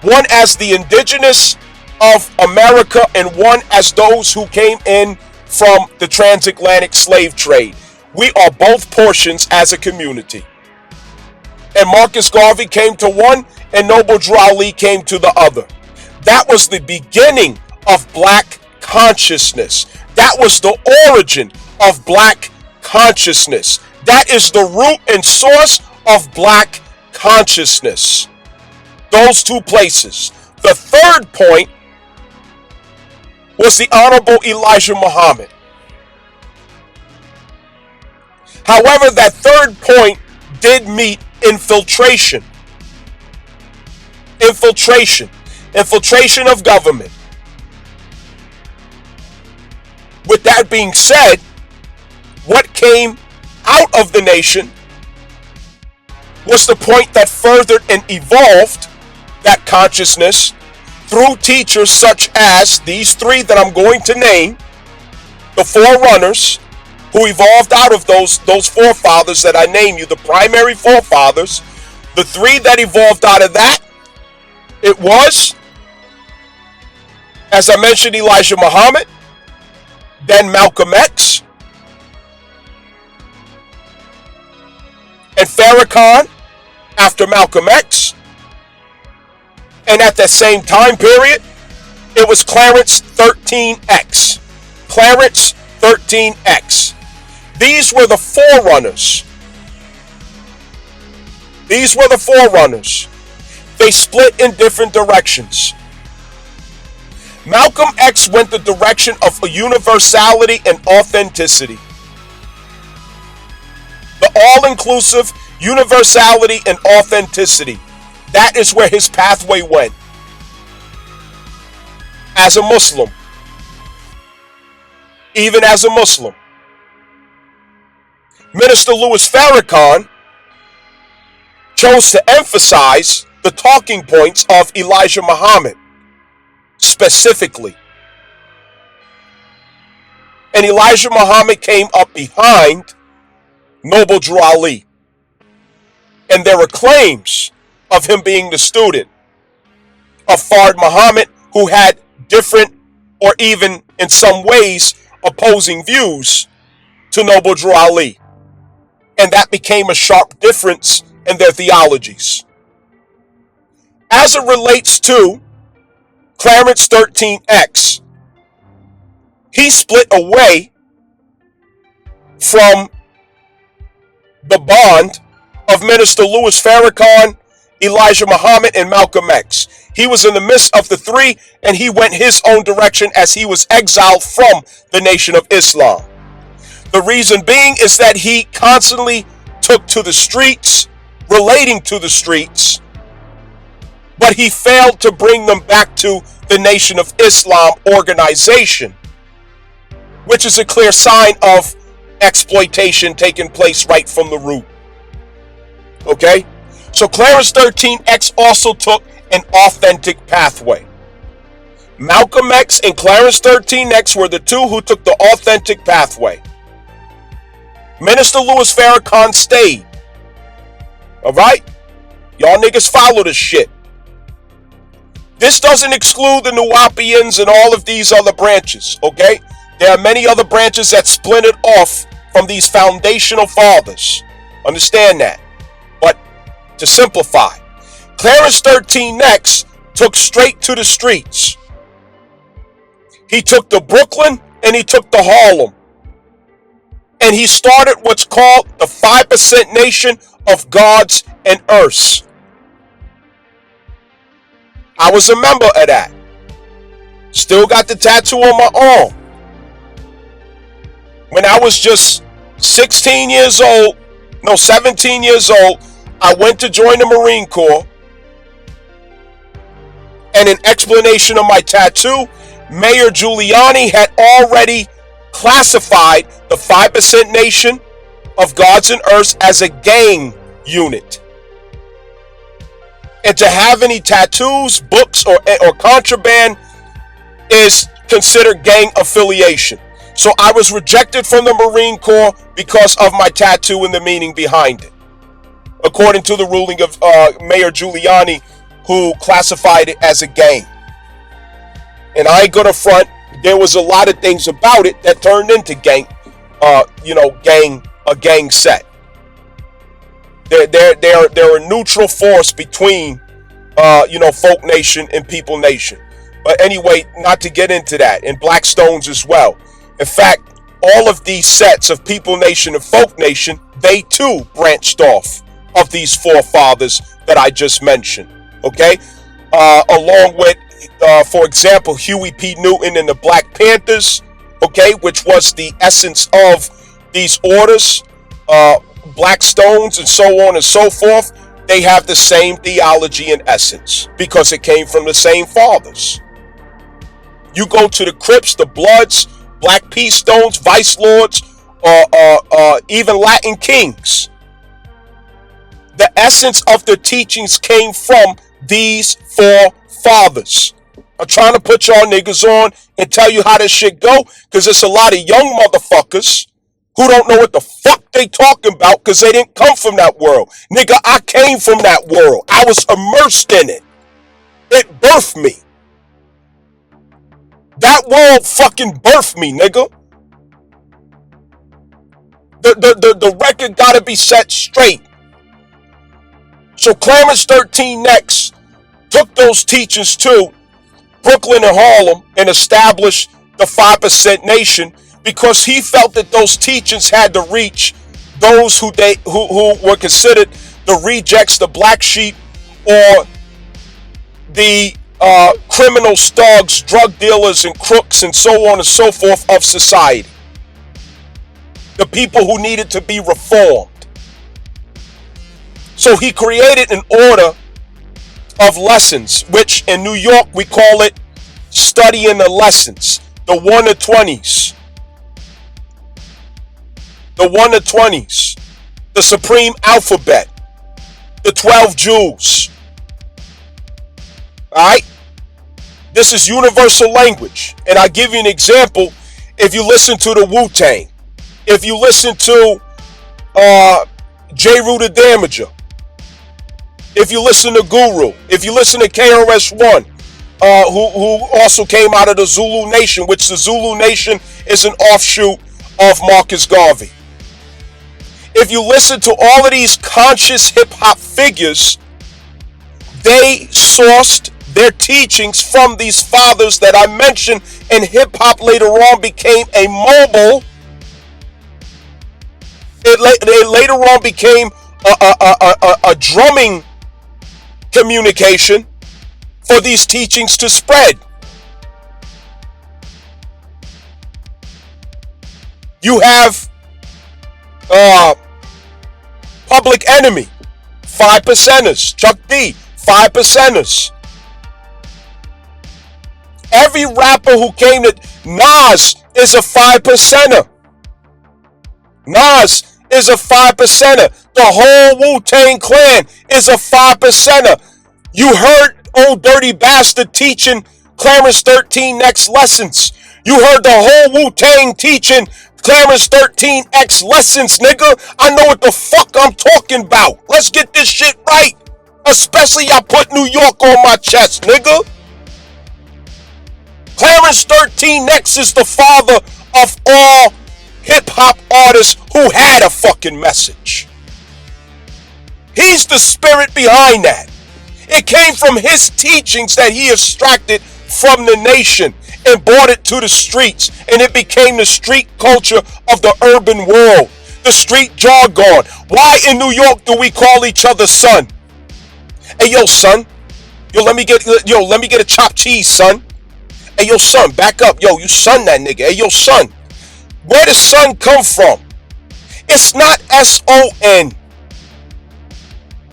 One as the indigenous of America and one as those who came in from the transatlantic slave trade. We are both portions as a community. And Marcus Garvey came to one and Noble Drew Ali came to the other. That was the beginning of black consciousness. That was the origin of black consciousness. That is the root and source of black consciousness. Those two places. The third point was the Honorable Elijah Muhammad. However, that third point did meet infiltration. Infiltration of government. With that being said, what came out of the nation was the point that furthered and evolved that consciousness through teachers such as these three that I'm going to name, the forerunners who evolved out of those forefathers that I named you, the primary forefathers. The three that evolved out of that, it was, as I mentioned, Elijah Muhammad, then Malcolm X, and Farrakhan after Malcolm X. And at that same time period, it was Clarence 13X. Clarence 13X. These were the forerunners. These were the forerunners. They split in different directions. Malcolm X went the direction of universality and authenticity. The all-inclusive universality and authenticity. That is where his pathway went. As a Muslim. Even as a Muslim. Minister Louis Farrakhan chose to emphasize the talking points of Elijah Muhammad specifically. And Elijah Muhammad came up behind Noble Drew Ali. And there were claims of him being the student of Fard Muhammad, who had different or even in some ways opposing views to Noble Drew Ali. And that became a sharp difference in their theologies. As it relates to Clarence 13X, he split away from the bond of Minister Louis Farrakhan, Elijah Muhammad, and Malcolm X. He was in the midst of the three, and he went his own direction as he was exiled from the Nation of Islam. The reason being is that he constantly took to the streets, relating to the streets, but he failed to bring them back to the Nation of Islam organization, which is a clear sign of exploitation taking place right from the root. Okay? So Clarence 13X also took an authentic pathway. Malcolm X and Clarence 13X were the two who took the authentic pathway. Minister Louis Farrakhan stayed. Alright? Y'all niggas follow this shit. This doesn't exclude the Nuwapians and all of these other branches, okay? There are many other branches that splintered off from these foundational fathers. Understand that. But to simplify, Clarence 13X took straight to the streets. He took to Brooklyn and he took to Harlem. And he started what's called the 5% Nation of Gods and Earths. I was a member of that. Still got the tattoo on my arm. When I was just 17 years old, I went to join the Marine Corps. And in explanation of my tattoo, Mayor Giuliani had already classified the 5% Nation of Gods and Earths as a gang unit. And to have any tattoos, books, or contraband is considered gang affiliation. So I was rejected from the Marine Corps because of my tattoo and the meaning behind it, according to the ruling of Mayor Giuliani, who classified it as a gang. And I ain't gonna front, there was a lot of things about it that turned into a gang set. They're a neutral force between, Folk Nation and People Nation. But anyway, not to get into that, and Black Stones as well. In fact, all of these sets of People Nation and Folk Nation, they too branched off of these forefathers that I just mentioned. Okay? Along with, for example, Huey P. Newton and the Black Panthers, okay, which was the essence of these orders, Black Stones and so on and so forth. They have the same theology in essence because it came from the same fathers. You go to the Crips, the Bloods, Black Peace Stones, Vice Lords, even Latin Kings. The essence of the teachings came from these four fathers. I'm trying to put y'all niggas on and tell you how this shit go, because there's a lot of young motherfuckers who don't know what the fuck they talking about because they didn't come from that world. Nigga, I came from that world. I was immersed in it. It birthed me. That world fucking birthed me, nigga. The record gotta be set straight. So Clarence 13X took those teachings to Brooklyn and Harlem and established the 5% Nation because he felt that those teachings had to reach those who were considered the rejects, the black sheep, or the criminals, thugs, drug dealers, and crooks, and so on and so forth of society. The people who needed to be reformed. So he created an order of lessons, which in New York we call it studying the lessons, the 1 to 20s. The 1 to 20s, the supreme alphabet, the 12 jewels, All right? This is universal language. And I give you an example. If you listen to the Wu-Tang, if you listen to J. Rue the Damager, if you listen to Guru, if you listen to KRS-One, who also came out of the Zulu Nation, which the Zulu Nation is an offshoot of Marcus Garvey. If you listen to all of these conscious hip-hop figures, they sourced their teachings from these fathers that I mentioned, and hip-hop later on became a mobile. It later on became a drumming communication for these teachings to spread. You have Public Enemy, 5%ers. Chuck D, 5%ers. Every rapper who came to Nas is a 5%er. Nas is a 5%er. The whole Wu-Tang Clan is a 5%er. You heard Old Dirty Bastard teaching Clarence 13 Next lessons. You heard the whole Wu-Tang teaching Clarence 13X lessons, nigga. I know what the fuck I'm talking about. Let's get this shit right. Especially y'all put New York on my chest, nigga. Clarence 13X is the father of all hip-hop artists who had a fucking message. He's the spirit behind that. It came from his teachings that he extracted from the nation and brought it to the streets, and it became the street culture of the urban world, the street jargon. Why in New York do we call each other son? Hey, yo, son. Let me get a chopped cheese, son. Hey, yo, son, back up. Yo, you son that nigga. Hey, yo, son. Where does son come from? It's not S-O-N.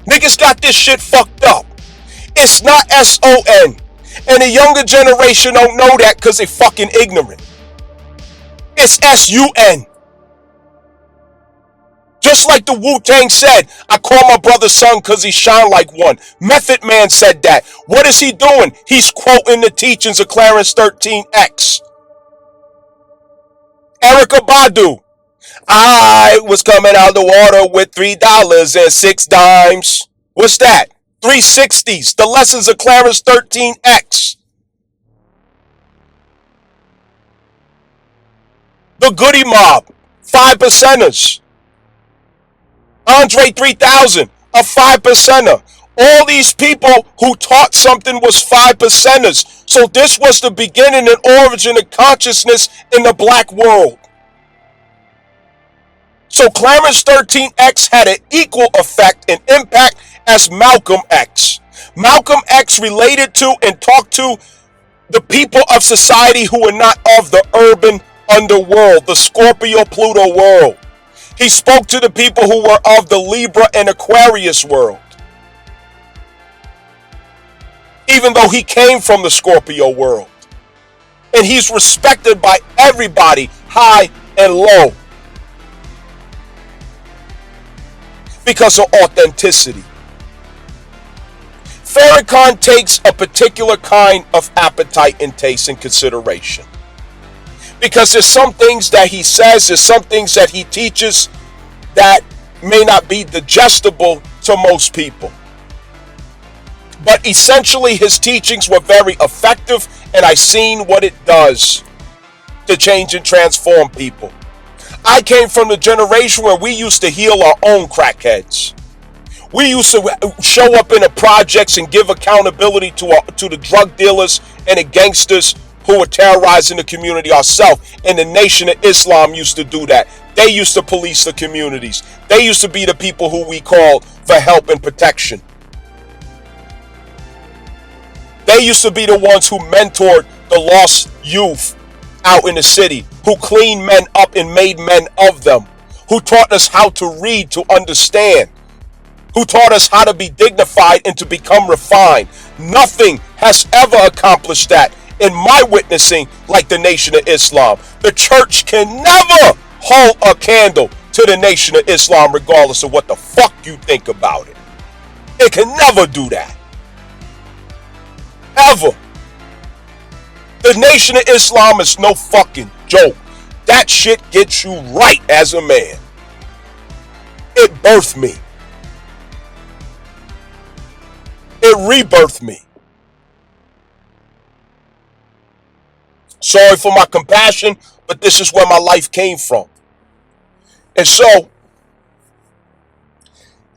Niggas got this shit fucked up. It's not S-O-N. And the younger generation don't know that because they fucking ignorant. It's S-U-N. Just like the Wu-Tang said, I call my brother son because he shine like one. Method Man said that. What is he doing? He's quoting the teachings of Clarence 13X. Erykah Badu. I was coming out of the water with $3.06. What's that? 360s. The lessons of Clarence 13X. The Goody Mob. 5%ers. Andre 3000. A 5%er. All these people who taught something was 5%ers. So this was the beginning and origin of consciousness in the black world. So Clarence 13X had an equal effect and impact as Malcolm X. Malcolm X related to and talked to the people of society who were not of the urban underworld, the Scorpio Pluto world. He spoke to the people who were of the Libra and Aquarius world. Even though he came from the Scorpio world. And he's respected by everybody, high and low. Because of authenticity. Farrakhan takes a particular kind of appetite and taste in consideration. Because there's some things that he says, there's some things that he teaches that may not be digestible to most people. But essentially his teachings were very effective, and I've seen what it does to change and transform people. I came from the generation where we used to heal our own crackheads. We used to show up in the projects and give accountability to the drug dealers and the gangsters who were terrorizing the community ourselves. And the Nation of Islam used to do that. They used to police the communities. They used to be the people who we called for help and protection. They used to be the ones who mentored the lost youth out in the city, who cleaned men up and made men of them, who taught us how to read, to understand, who taught us how to be dignified and to become refined. Nothing has ever accomplished that in my witnessing like the Nation of Islam. The church can never hold a candle to the Nation of Islam regardless of what the fuck you think about it. It can never do that. Ever. The Nation of Islam is no fucking joke. That shit gets you right as a man. It birthed me. It rebirthed me. Sorry for my compassion, but this is where my life came from. And so,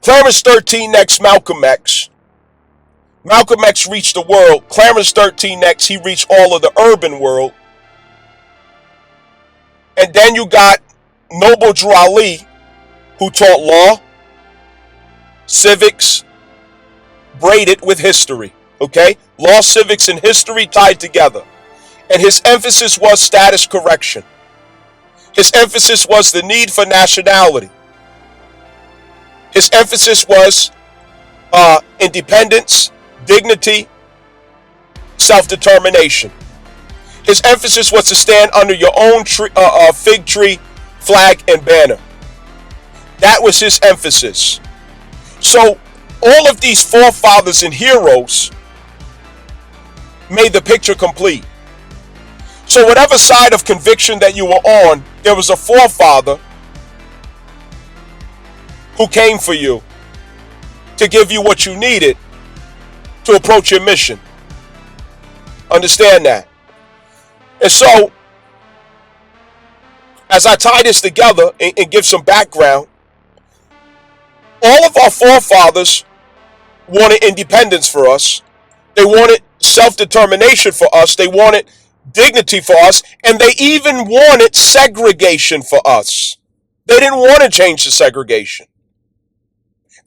Clarence 13 next, Malcolm X. Malcolm X reached the world. Clarence 13 next, he reached all of the urban world. And then you got Noble Drew Ali, who taught law, civics, braided with history. Okay? Law, civics, and history tied together. And his emphasis was status correction. His emphasis was the need for nationality. His emphasis was independence, dignity, self-determination. His emphasis was to stand under your own fig tree, flag, and banner. That was his emphasis. So all of these forefathers and heroes made the picture complete. So whatever side of conviction that you were on, there was a forefather who came for you to give you what you needed to approach your mission. Understand that. And so, as I tie this together and give some background, all of our forefathers wanted independence for us. They wanted self-determination for us. They wanted dignity for us. And they even wanted segregation for us. They didn't want to change the segregation.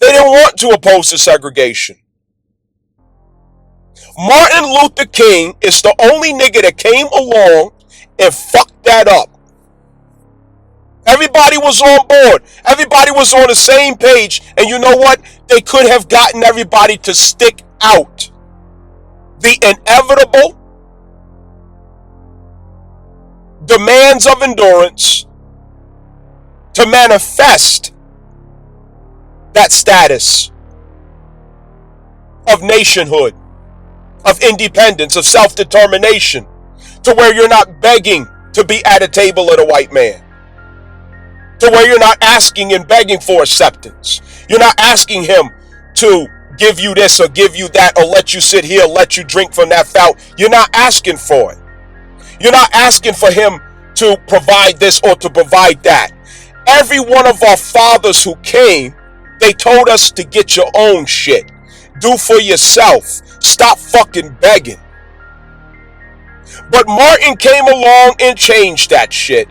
They didn't want to oppose the segregation. Martin Luther King is the only nigga that came along and fucked that up. Everybody was on board. Everybody was on the same page. And you know what? They could have gotten everybody to stick out. The inevitable demands of endurance to manifest that status of nationhood, of independence, of self-determination, to where you're not begging to be at a table of a white man, to where you're not asking and begging for acceptance. You're not asking him to give you this or give you that or let you sit here, let you drink from that fountain. You're not asking for it. You're not asking for him to provide this or to provide that. Every one of our fathers who came, they told us to get your own shit. Do for yourself. Stop fucking begging. But Martin came along and changed that shit.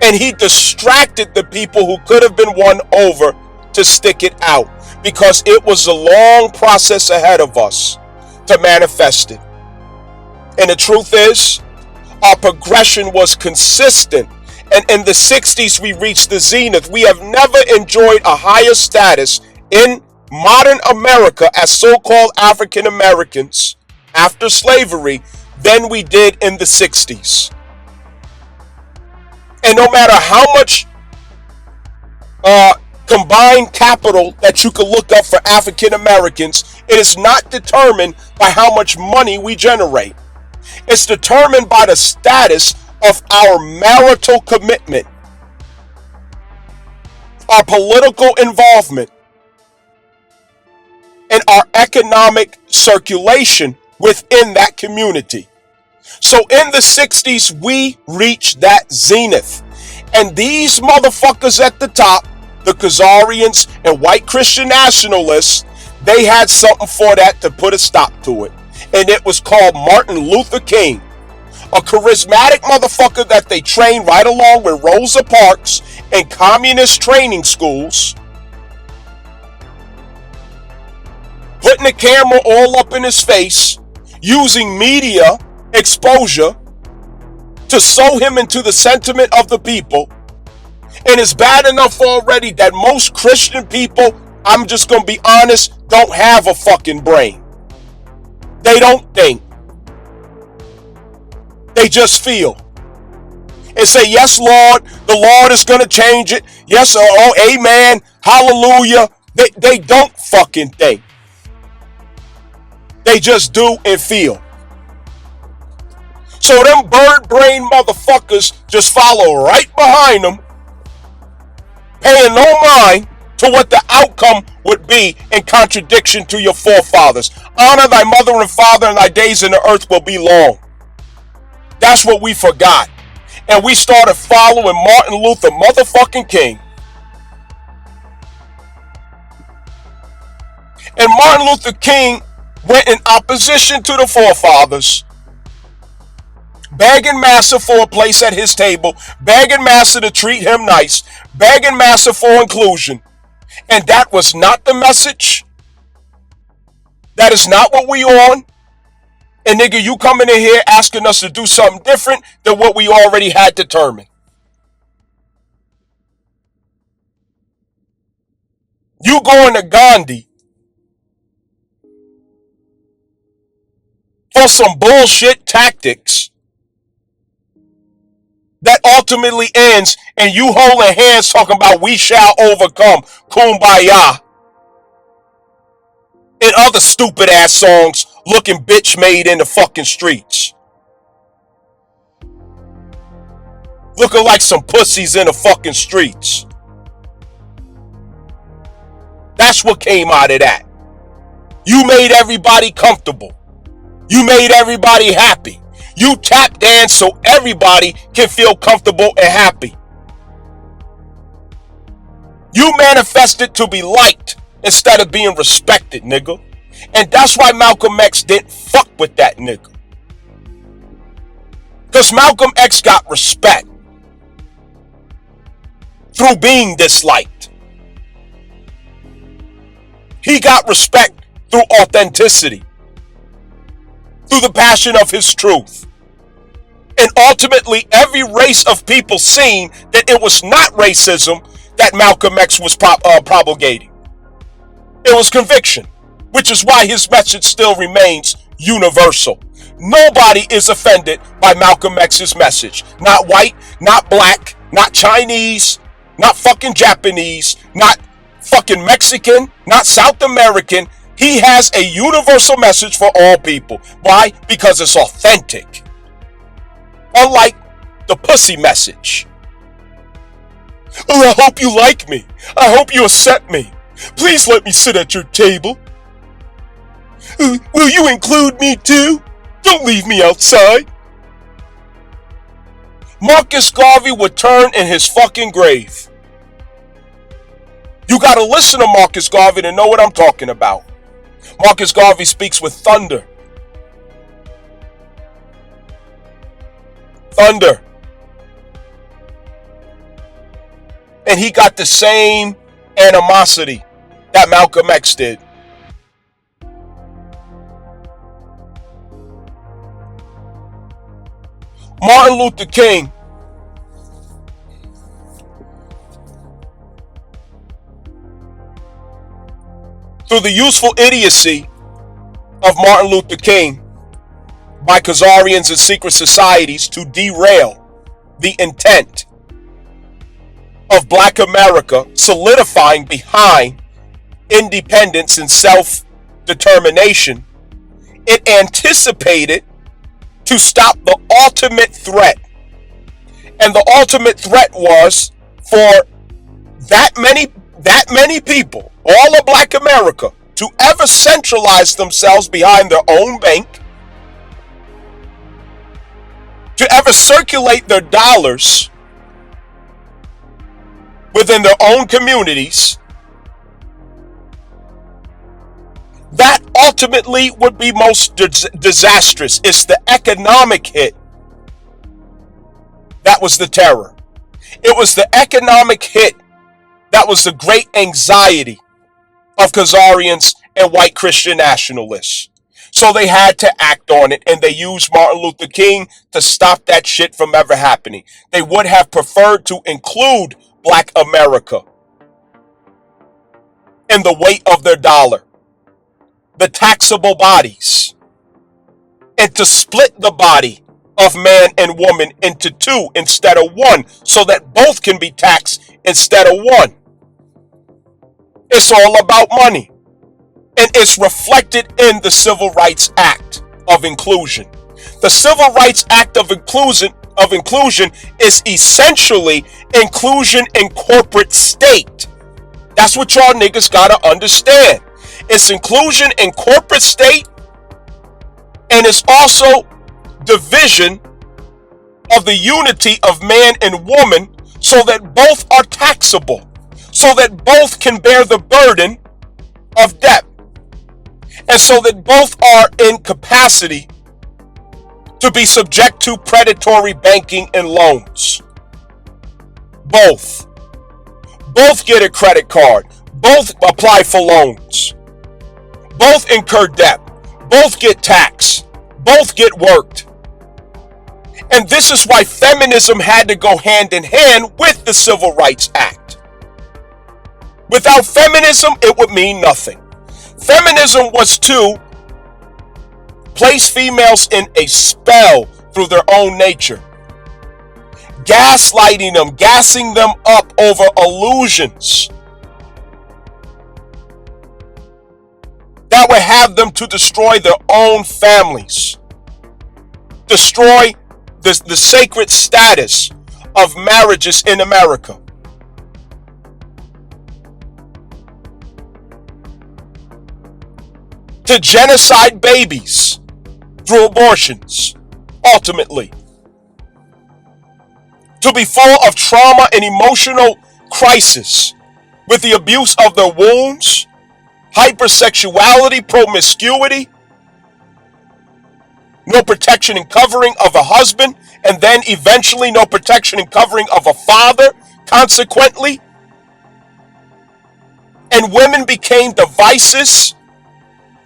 And he distracted the people who could have been won over to stick it out. Because it was a long process ahead of us to manifest it. And the truth is, our progression was consistent. And in the 60s, we reached the zenith. We have never enjoyed a higher status in modern America as so-called African Americans after slavery than we did in the 60s. And no matter how much combined capital that you can look up for African Americans, it is not determined by how much money we generate. It's determined by the status of our marital commitment, our political involvement, and our economic circulation within that community. So in the 60s, we reached that zenith. And these motherfuckers at the top, the Khazarians and white Christian nationalists, they had something for that to put a stop to it. And it was called Martin Luther King. A charismatic motherfucker that they trained right along with Rosa Parks in communist training schools, putting the camera all up in his face, using media exposure to sow him into the sentiment of the people. And it's bad enough already that most Christian people, I'm just going to be honest, don't have a fucking brain. They don't think. They just feel. And say, yes, Lord, the Lord is going to change it. Yes, oh, amen, hallelujah. They don't fucking think. They just do and feel. So them bird brain motherfuckers just follow right behind them, paying no mind to what the outcome would be in contradiction to your forefathers. Honor thy mother and father, and thy days in the earth will be long. That's what we forgot. And we started following Martin Luther motherfucking King. And Martin Luther King went in opposition to the forefathers, begging Massa for a place at his table, begging Massa to treat him nice, begging Massa for inclusion. And that was not the message. That is not what we on. And nigga, you coming in here asking us to do something different than what we already had determined. You going to Gandhi for some bullshit tactics that ultimately ends in you holding hands talking about we shall overcome, kumbaya, and other stupid ass songs looking bitch made in the fucking streets. Looking like some pussies in the fucking streets. That's what came out of that. You made everybody comfortable. You made everybody happy. You tap dance so everybody can feel comfortable and happy. You manifested to be liked instead of being respected, nigga. And that's why Malcolm X didn't fuck with that nigga. Because Malcolm X got respect through being disliked. He got respect through authenticity, through the passion of his truth. And ultimately, every race of people seen that it was not racism that Malcolm X was promulgating. It was conviction, which is why his message still remains universal. Nobody is offended by Malcolm X's message. Not white, not black, not Chinese, not fucking Japanese, not fucking Mexican, not South American. He has a universal message for all people. Why? Because it's authentic. Unlike the pussy message. Oh, I hope you like me. I hope you accept me. Please let me sit at your table. Will you include me too? Don't leave me outside. Marcus Garvey would turn in his fucking grave. You gotta listen to Marcus Garvey to know what I'm talking about. Marcus Garvey speaks with thunder. Thunder. And he got the same animosity that Malcolm X did. Martin Luther King through the useful idiocy of Martin Luther King by Khazarians and secret societies to derail the intent of Black America solidifying behind independence and self-determination, it anticipated to stop the ultimate threat. And the ultimate threat was for that many people, all of Black America, to ever centralize themselves behind their own bank, to ever circulate their dollars within their own communities. That ultimately would be most disastrous. It's the economic hit that was the terror. It was the economic hit that was the great anxiety of Khazarians and white Christian nationalists. So they had to act on it, and they used Martin Luther King to stop that shit from ever happening. They would have preferred to include Black America in the weight of their dollar, the taxable bodies, and to split the body of man and woman into two instead of one, so that both can be taxed instead of one. It's all about money. And it's reflected in the Civil Rights Act of Inclusion. The Civil Rights Act of Inclusion is essentially inclusion in corporate state. That's what y'all niggas gotta understand. It's inclusion in corporate state, and it's also division of the unity of man and woman so that both are taxable, so that both can bear the burden of debt, and so that both are in capacity to be subject to predatory banking and loans. Both get a credit card. Both apply for loans. Both incur debt. Both get taxed. Both get worked. And this is why feminism had to go hand in hand with the Civil Rights Act. Without feminism, it would mean nothing. Feminism was to place females in a spell through their own nature, gaslighting them, gassing them up over illusions that would have them to destroy their own families, destroy the sacred status of marriages in America. To genocide babies through abortions, ultimately. To be full of trauma and emotional crisis with the abuse of their wombs, hypersexuality, promiscuity, no protection and covering of a husband, and then eventually no protection and covering of a father, consequently. And women became devices,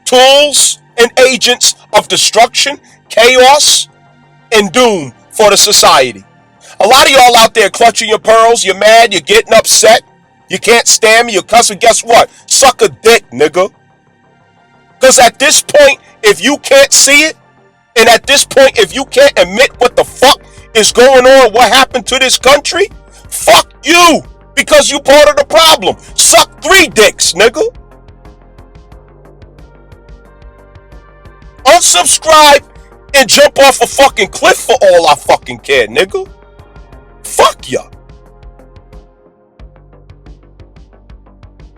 tools, and agents of destruction, chaos, and doom for the society. A lot of y'all out there clutching your pearls, you're mad, you're getting upset, you can't stand me, you're cussing. Guess what? Suck a dick, nigga. Because at this point, if you can't see it, and at this point, if you can't admit what the fuck is going on, what happened to this country, fuck you, because you part of the problem. Suck 3 dicks, nigga. Unsubscribe and jump off a fucking cliff for all I fucking care, nigga. Fuck ya.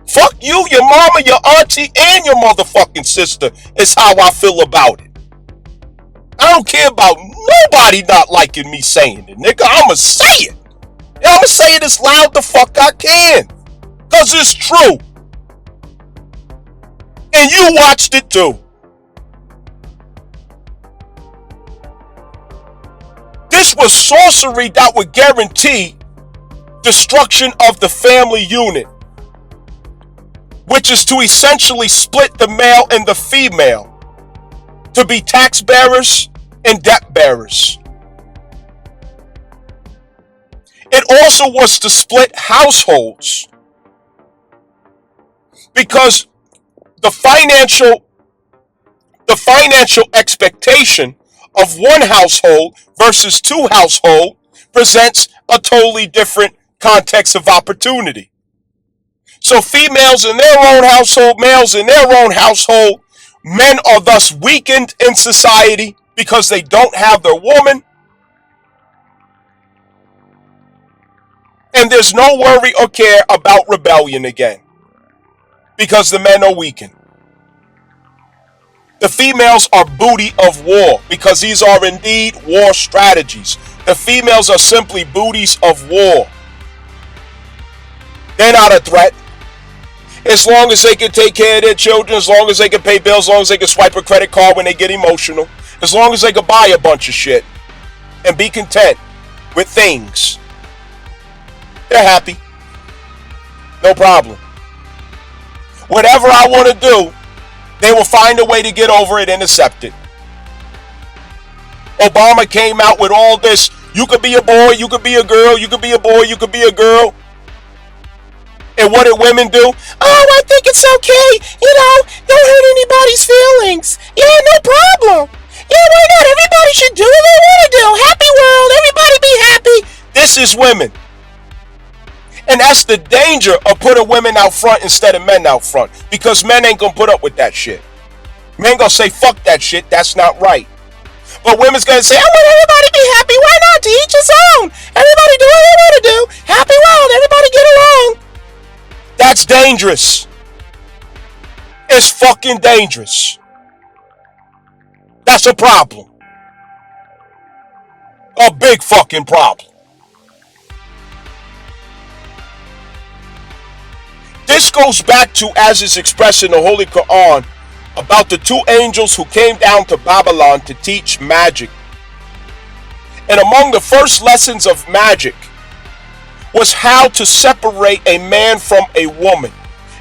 Fuck you, your mama, your auntie, and your motherfucking sister is how I feel about it. I don't care about nobody not liking me saying it, nigga. I'ma say it. And I'ma say it as loud the fuck I can. Cause it's true. And you watched it too. This was sorcery that would guarantee destruction of the family unit, which is to essentially split the male and the female to be tax bearers and debt bearers. It also was to split households because the financial expectation of one household versus 2 households presents a totally different context of opportunity. So females in their own household, males in their own household, men are thus weakened in society because they don't have their woman. And there's no worry or care about rebellion again because the men are weakened. The females are booty of war because these are indeed war strategies. The females are simply booties of war. They're not a threat. As long as they can take care of their children, as long as they can pay bills, as long as they can swipe a credit card when they get emotional, as long as they can buy a bunch of shit and be content with things, they're happy. No problem. Whatever I want to do, they will find a way to get over it and accept it. Obama came out with all this. You could be a boy, you could be a girl, you could be a boy, you could be a girl. And what did women do? Oh, I think it's okay. Don't hurt anybody's feelings. Yeah, no problem. Yeah, why not? Everybody should do what they want to do. Happy world. Everybody be happy. This is women. And that's the danger of putting women out front instead of men out front. Because men ain't gonna put up with that shit. Men gonna say, fuck that shit, that's not right. But women's gonna say, I want everybody to be happy. Why not? To each his own. Everybody do what they want to do. Happy world, everybody get along. That's dangerous. It's fucking dangerous. That's a problem. A big fucking problem. This goes back to, as is expressed in the Holy Quran, about the two angels who came down to Babylon to teach magic. And among the first lessons of magic was how to separate a man from a woman,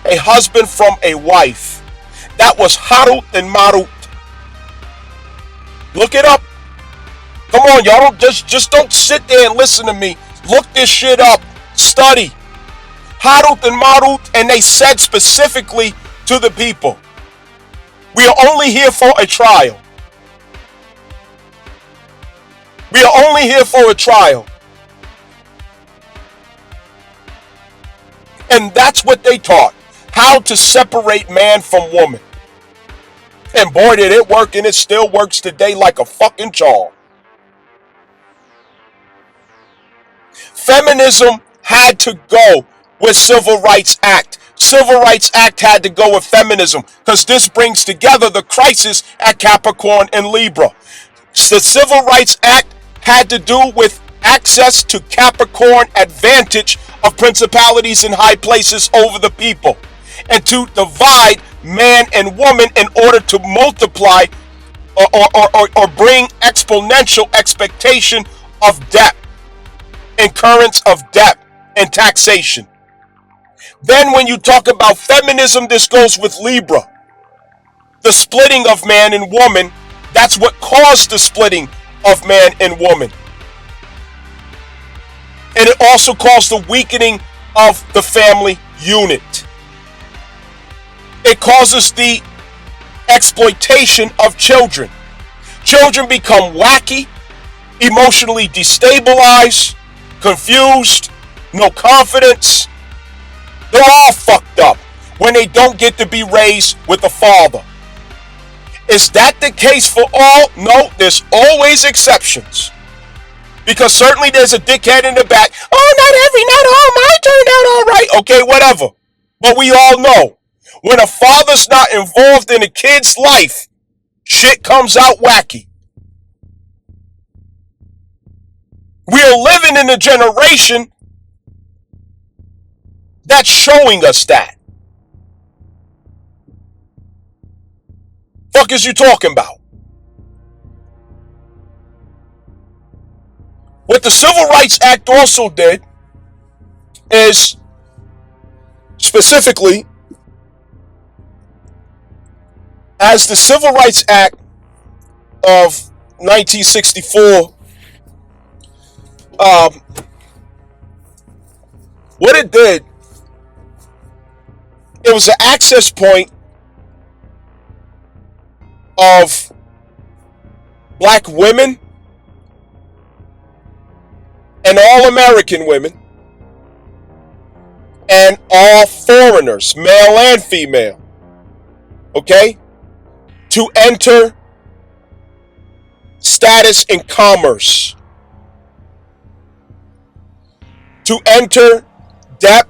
a husband from a wife. That was Harut and Marut. Look it up. Come on, y'all, just don't sit there and listen to me. Look this shit up. Study. Harut and Marut, and they said specifically to the people, we are only here for a trial. We are only here for a trial. And that's what they taught. How to separate man from woman. And boy, did it work, and it still works today like a fucking charm. Feminism had to go with Civil Rights Act. Civil Rights Act had to go with feminism because this brings together the crisis at Capricorn and Libra. The Civil Rights Act had to do with access to Capricorn advantage of principalities in high places over the people, and to divide man and woman in order to multiply or bring exponential expectation of debt, incurrence of debt, and taxation. Then when you talk about feminism, this goes with Libra. The splitting of man and woman, that's what caused the splitting of man and woman. And it also caused the weakening of the family unit. It causes the exploitation of children. Children become wacky, emotionally destabilized, confused, no confidence. They're all fucked up when they don't get to be raised with a father. Is that the case for all? No, there's always exceptions. Because certainly there's a dickhead in the back. Not all mine turned out all right. Okay, whatever. But we all know, when a father's not involved in a kid's life, shit comes out wacky. We're living in a generation that's showing us that. Fuck is you talking about? What the Civil Rights Act also did is specifically, as the Civil Rights Act of 1964, what it did, it was an access point of black women and all American women and all foreigners, male and female, okay, to enter status in commerce, to enter debt,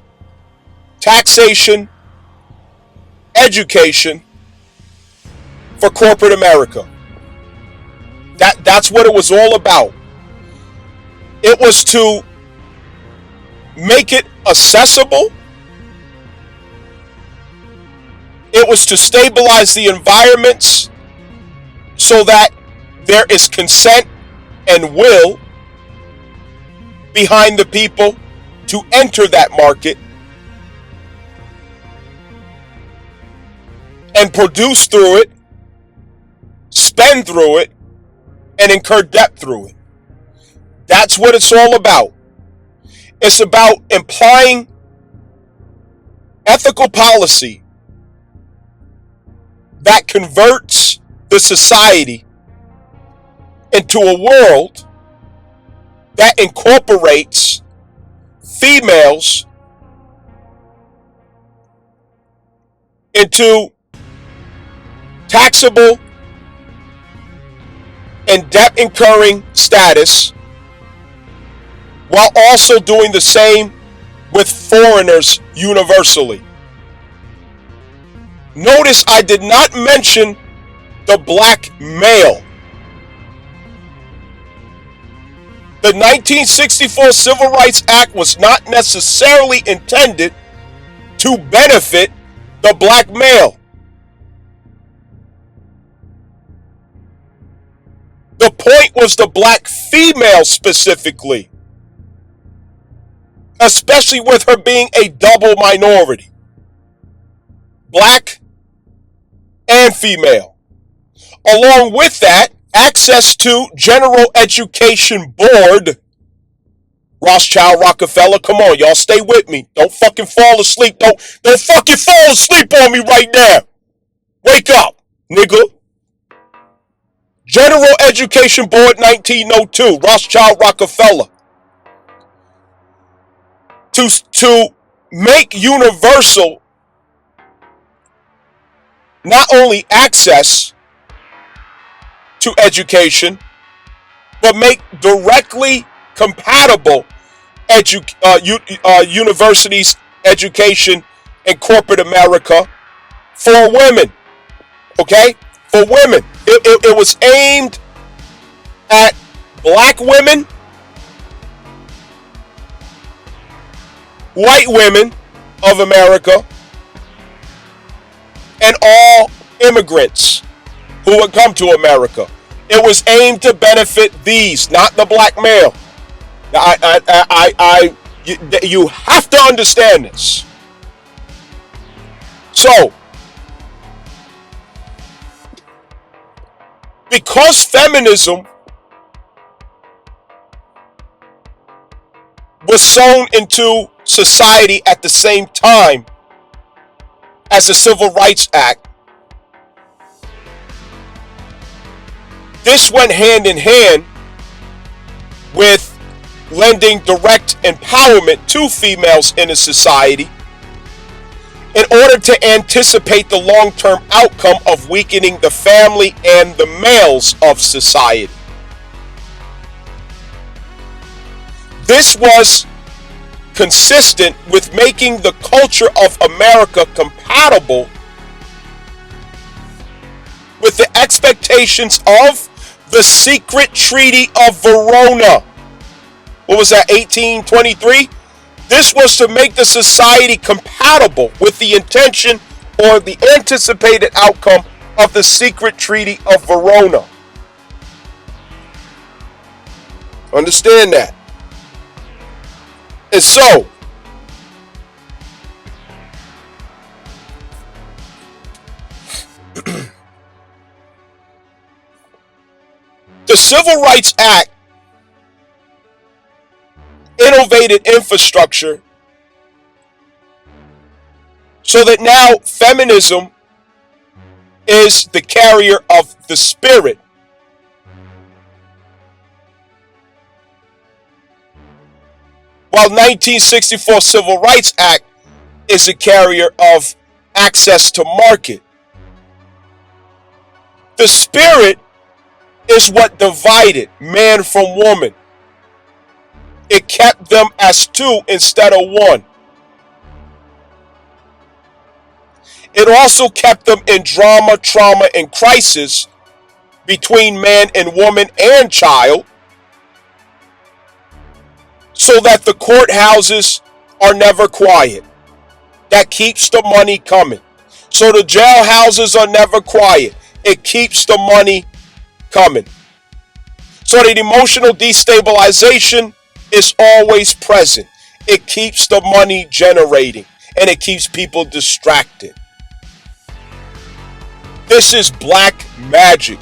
taxation, education for corporate America. That's what it was all about. It was to make it accessible. It was to stabilize the environments so that there is consent and will behind the people to enter that market and produce through it, spend through it, and incur debt through it. That's what it's all about. It's about implying ethical policy that converts the society into a world that incorporates females into taxable and debt incurring status, while also doing the same with foreigners universally. Notice I did not mention the black male. The 1964 Civil Rights Act was not necessarily intended to benefit the black male. The point was the black female specifically, especially with her being a double minority, black and female. Along with that, access to General Education Board. Rothschild, Rockefeller, come on, y'all, stay with me. Don't fucking fall asleep. Don't fucking fall asleep on me right now. Wake up, nigga. General Education Board, 1902, Rothschild, Rockefeller. To make universal not only access to education, but make directly compatible universities, education, and corporate America for women. Okay? For women. It was aimed at black women, white women of America, and all immigrants who would come to America. It was aimed to benefit these, not the black male. You have to understand this. So, because feminism was sown into society at the same time as the Civil Rights Act, this went hand in hand with lending direct empowerment to females in a society in order to anticipate the long-term outcome of weakening the family and the males of society. This was consistent with making the culture of America compatible with the expectations of the secret Treaty of Verona. What was that, 1823? This was to make the society compatible with the intention or the anticipated outcome of the secret Treaty of Verona. Understand that. And so, the Civil Rights Act innovated infrastructure so that now feminism is the carrier of the spirit. While 1964 Civil Rights Act is the carrier of access to market. The spirit is what divided man from woman. It kept them as two instead of one. It also kept them in drama, trauma, and crisis between man and woman and child, so that the courthouses are never quiet. That keeps the money coming. So the jailhouses are never quiet. It keeps the money coming. So that emotional destabilization is always present. It keeps the money generating, and it keeps people distracted. This is black magic.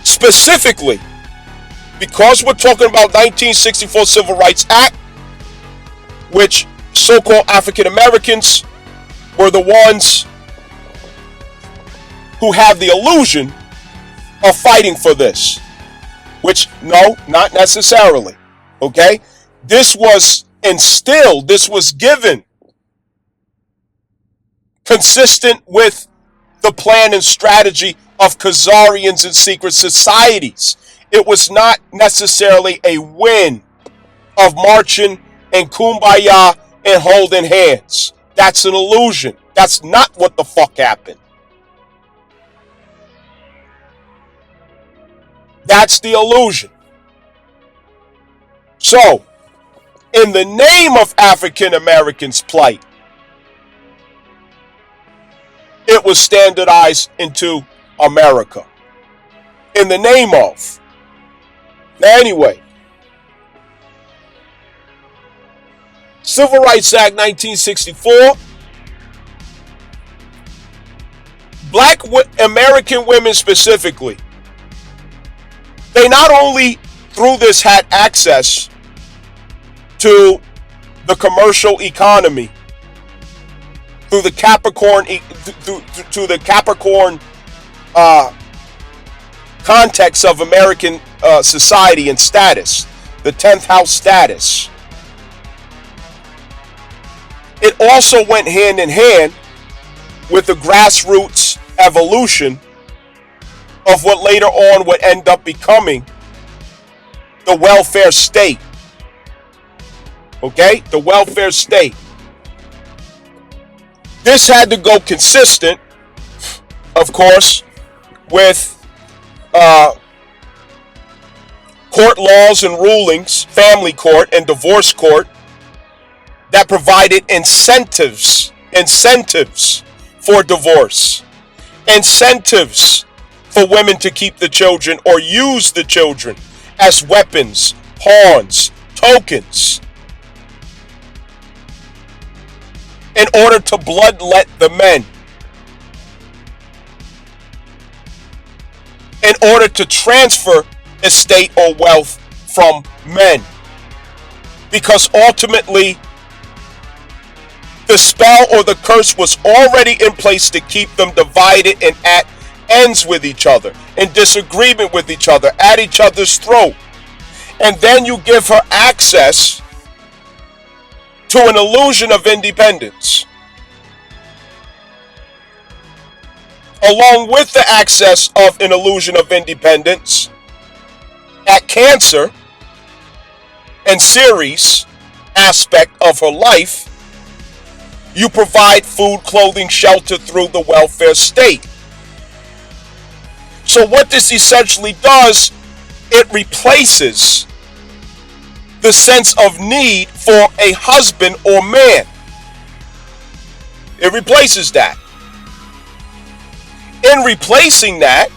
Specifically, because we're talking about 1964 Civil Rights Act, which so-called African Americans were the ones who have the illusion of fighting for this. which, no, not necessarily. Okay? This was instilled, this was given consistent with the plan and strategy of Khazarians and secret societies. It was not necessarily a win of marching and kumbaya and holding hands. That's an illusion. That's not what the fuck happened. That's the illusion. So, in the name of African Americans' plight, it was standardized into America. In the name of. Now, anyway, Civil Rights Act 1964, Black American women specifically, they not only through this had access to the commercial economy, through the Capricorn, to the Capricorn context of American society and status, the 10th house status. It also went hand in hand with the grassroots evolution of what later on would end up becoming the welfare state. Okay? The welfare state. This had to go consistent, of course, with court laws and rulings, family court and divorce court, that provided incentives for divorce, incentives for women to keep the children or use the children as weapons, pawns, tokens, in order to bloodlet the men, in order to transfer estate or wealth from men. Because ultimately, the spell or the curse was already in place to keep them divided and at ends with each other, in disagreement with each other, at each other's throat. And then you give her access to an illusion of independence. Along with the access of an illusion of independence, at Cancer and Ceres aspect of her life, you provide food, clothing, shelter through the welfare state. So what this essentially does, it replaces the sense of need for a husband or man. It replaces that. In replacing that,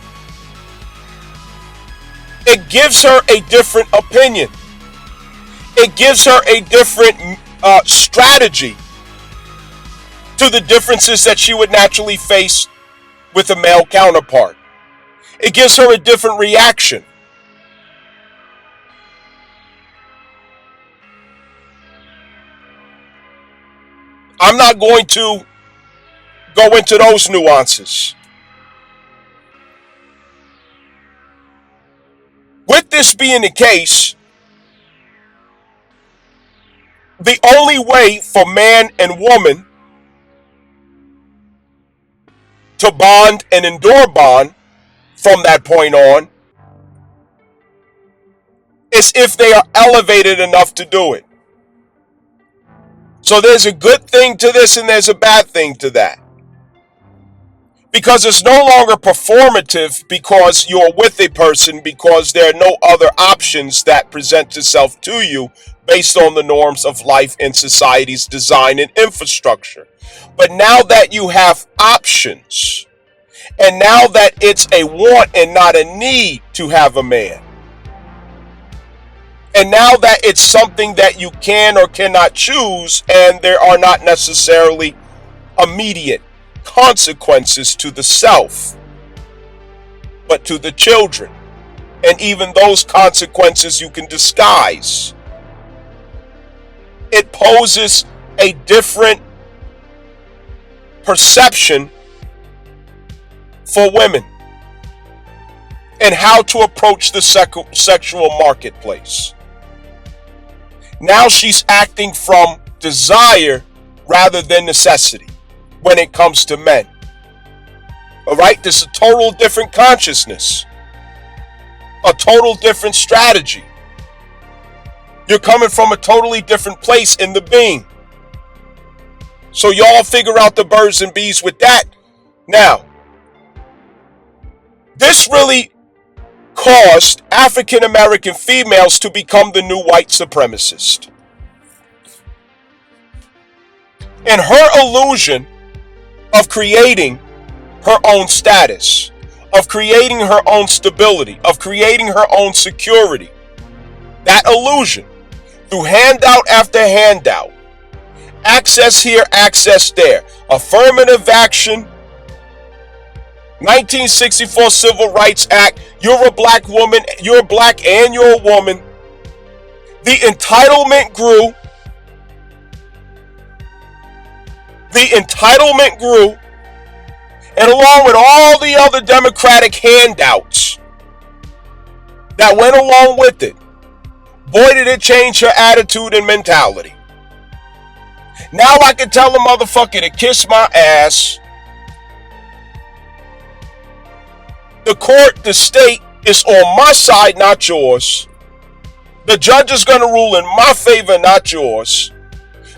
it gives her a different opinion. It gives her a different strategy to the differences that she would naturally face with a male counterpart. It gives her a different reaction. I'm not going to go into those nuances. With this being the case, the only way for man and woman to bond and endure bond from that point on is if they are elevated enough to do it. So there's a good thing to this and there's a bad thing to that. Because it's no longer performative because you're with a person because there are no other options that present itself to you based on the norms of life and society's design and infrastructure. But now that you have options, and now that it's a want and not a need to have a man, and now that it's something that you can or cannot choose, and there are not necessarily immediate consequences to the self, but to the children. And even those consequences you can disguise. It poses a different perception for women. and how to approach the sexual marketplace. Now she's acting from desire rather than necessity when it comes to men. All right, this is a total different consciousness, a total different strategy. You're coming from a totally different place in the being. So y'all figure out the birds and bees with that. Now, this really caused African American females to become the new white supremacist. And her illusion of creating her own status, of creating her own stability, of creating her own security, that illusion, through handout after handout, access here, access there, affirmative action, 1964 Civil Rights Act, you're a black woman, you're black and you're a woman. The entitlement grew. And along with all the other Democratic handouts that went along with it, boy, did it change her attitude and mentality. Now I can tell a motherfucker to kiss my ass. The court, the state is on my side, not yours. The judge is going to rule in my favor, not yours.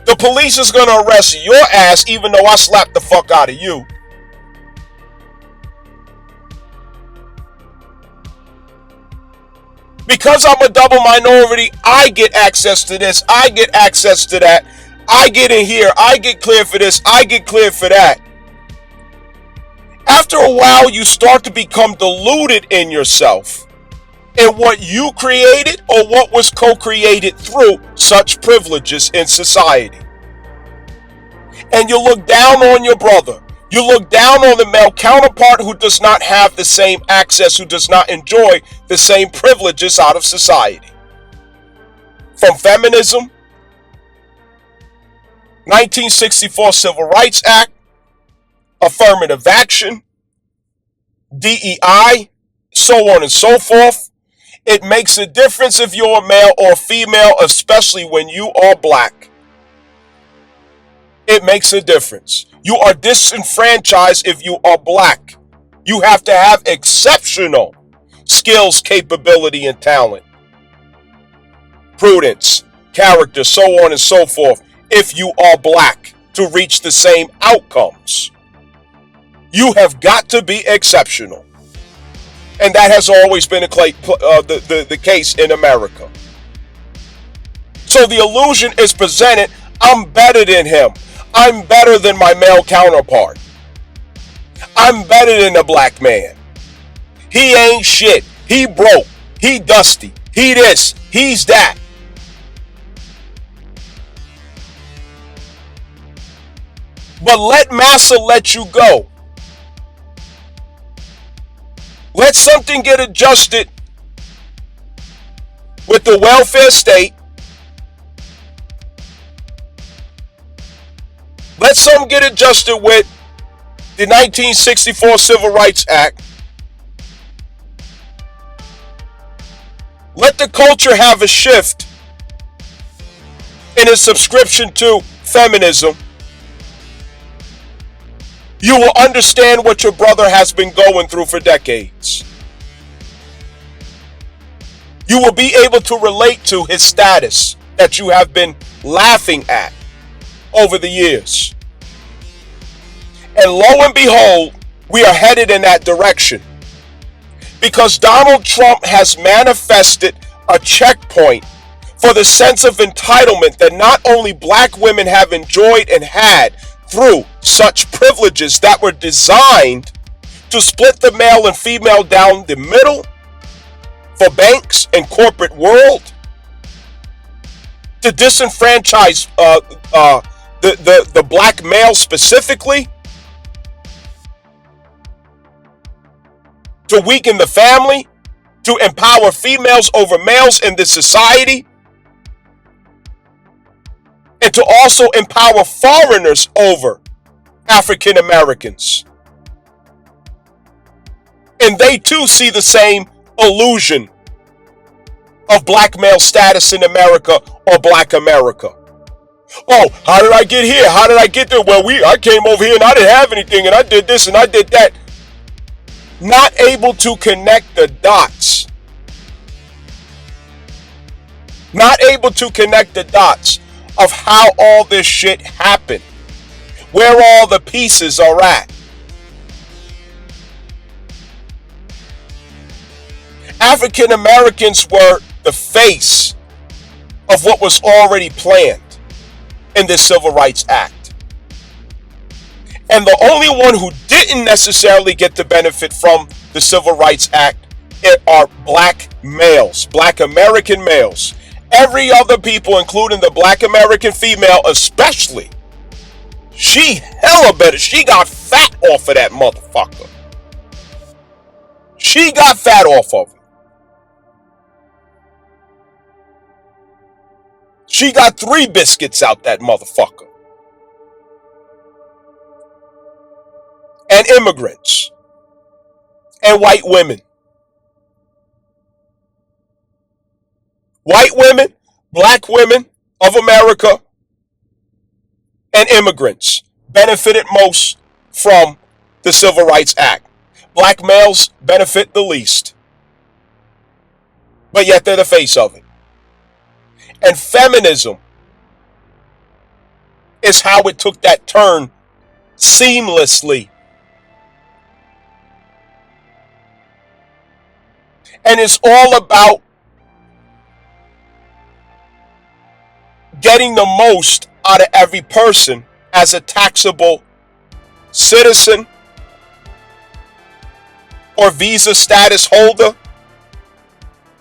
The police is going to arrest your ass even though I slapped the fuck out of you. Because I'm a double minority, I get access to this, I get access to that, I get in here, I get cleared for this, I get cleared for that. After a while, you start to become deluded in yourself and what you created or what was co-created through such privileges in society. And you look down on your brother. You look down on the male counterpart who does not have the same access, who does not enjoy the same privileges out of society. From feminism, 1964 Civil Rights Act, affirmative action, DEI, so on and so forth. It makes a difference if you're a male or female, especially when you are black. It makes a difference. You are disenfranchised if you are black. You have to have exceptional skills, capability, and talent. Prudence, character, so on and so forth, if you are black, to reach the same outcomes. You have got to be exceptional. And that has always been the case in America. So the illusion is presented, I'm better than him. I'm better than my male counterpart. I'm better than the black man. He ain't shit. He broke. He dusty. He this. He's that. But let massa let you go. Let something get adjusted with the welfare state. Let something get adjusted with the 1964 Civil Rights Act. Let the culture have a shift in its subscription to feminism. You will understand what your brother has been going through for decades. You will be able to relate to his status that you have been laughing at over the years. And lo and behold, we are headed in that direction. Because Donald Trump has manifested a checkpoint for the sense of entitlement that not only black women have enjoyed and had through such privileges that were designed to split the male and female down the middle for banks and corporate world, to disenfranchise the black male specifically, to weaken the family, to empower females over males in this society, and to also empower foreigners over African Americans. And they too see the same illusion of black male status in America or black America. Oh, how did I get here? How did I get there? Well, I came over here and I didn't have anything and I did this and I did that. Not able to connect the dots. Not able to connect the dots of how all this shit happened. Where all the pieces are at. African Americans were the face of what was already planned in this Civil Rights Act. And the only one who didn't necessarily get the benefit from the Civil Rights Act are black males, black American males. Every other people, including the black American female especially, she hella better. She got fat off of that motherfucker. She got fat off of it. She got 3 biscuits out that motherfucker. And immigrants. And white women. White women, black women of America, and immigrants benefited most from the Civil Rights Act. Black males benefit the least. But yet they're the face of it. And feminism is how it took that turn seamlessly. And it's all about getting the most out of every person as a taxable citizen or visa status holder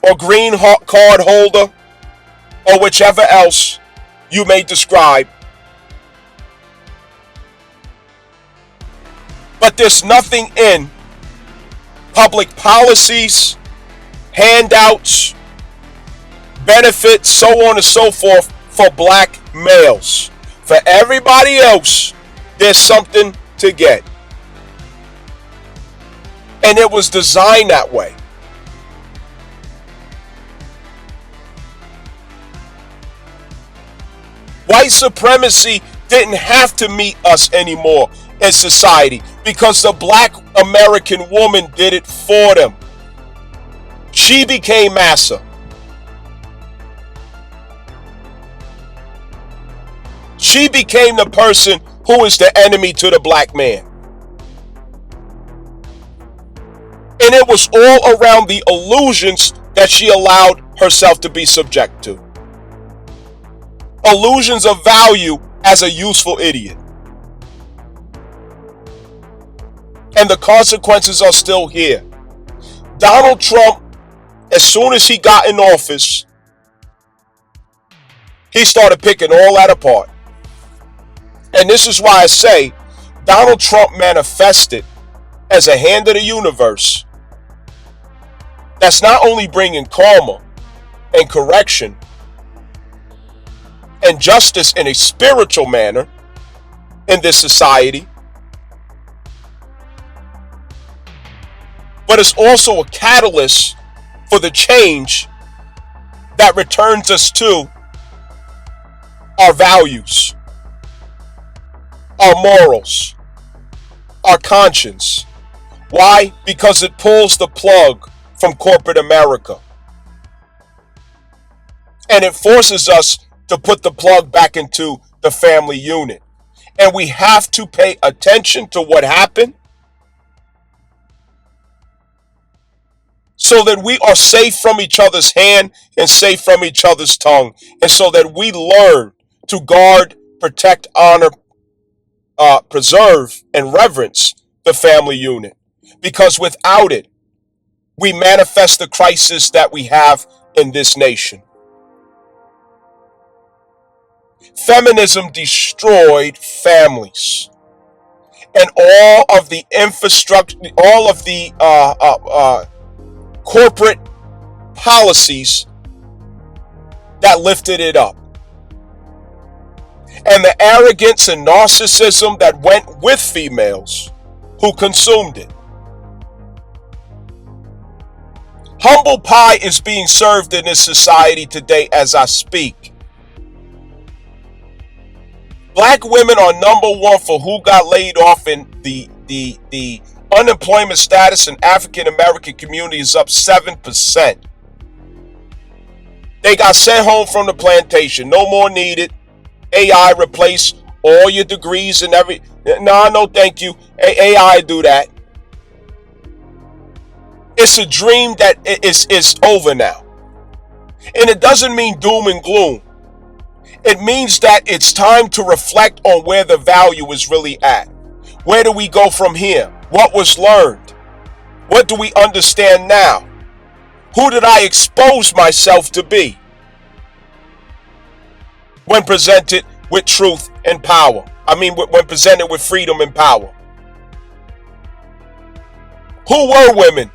or green card holder or whichever else you may describe. But there's nothing in public policies, handouts, benefits, so on and so forth for black males. For everybody else, there's something to get. And it was designed that way. White supremacy didn't have to meet us anymore in society because the black American woman did it for them. She became massa. She became the person who is the enemy to the black man. And it was all around the illusions that she allowed herself to be subject to. Illusions of value as a useful idiot. And the consequences are still here. Donald Trump, as soon as he got in office, he started picking all that apart. And this is why I say Donald Trump manifested as a hand of the universe that's not only bringing karma and correction and justice in a spiritual manner in this society, but it's also a catalyst for the change that returns us to our values, our morals, our conscience. Why? Because it pulls the plug from corporate America. And it forces us to put the plug back into the family unit. And we have to pay attention to what happened so that we are safe from each other's hand and safe from each other's tongue. And so that we learn to guard, protect, honor, preserve, and reverence the family unit. Because without it, we manifest the crisis that we have in this nation. Feminism destroyed families. And all of the infrastructure, all of the corporate policies that lifted it up. And the arrogance and narcissism that went with females who consumed it. Humble pie is being served in this society today as I speak. Black women are number one for who got laid off, in the unemployment status in African American community is up 7%. They got sent home from the plantation. No more needed. AI replace all your degrees and every. No, thank you. AI do that. It's a dream that is over now. And it doesn't mean doom and gloom. It means that it's time to reflect on where the value is really at. Where do we go from here? What was learned? What do we understand now? Who did I expose myself to be when presented with truth and power? When presented with freedom and power. Who were women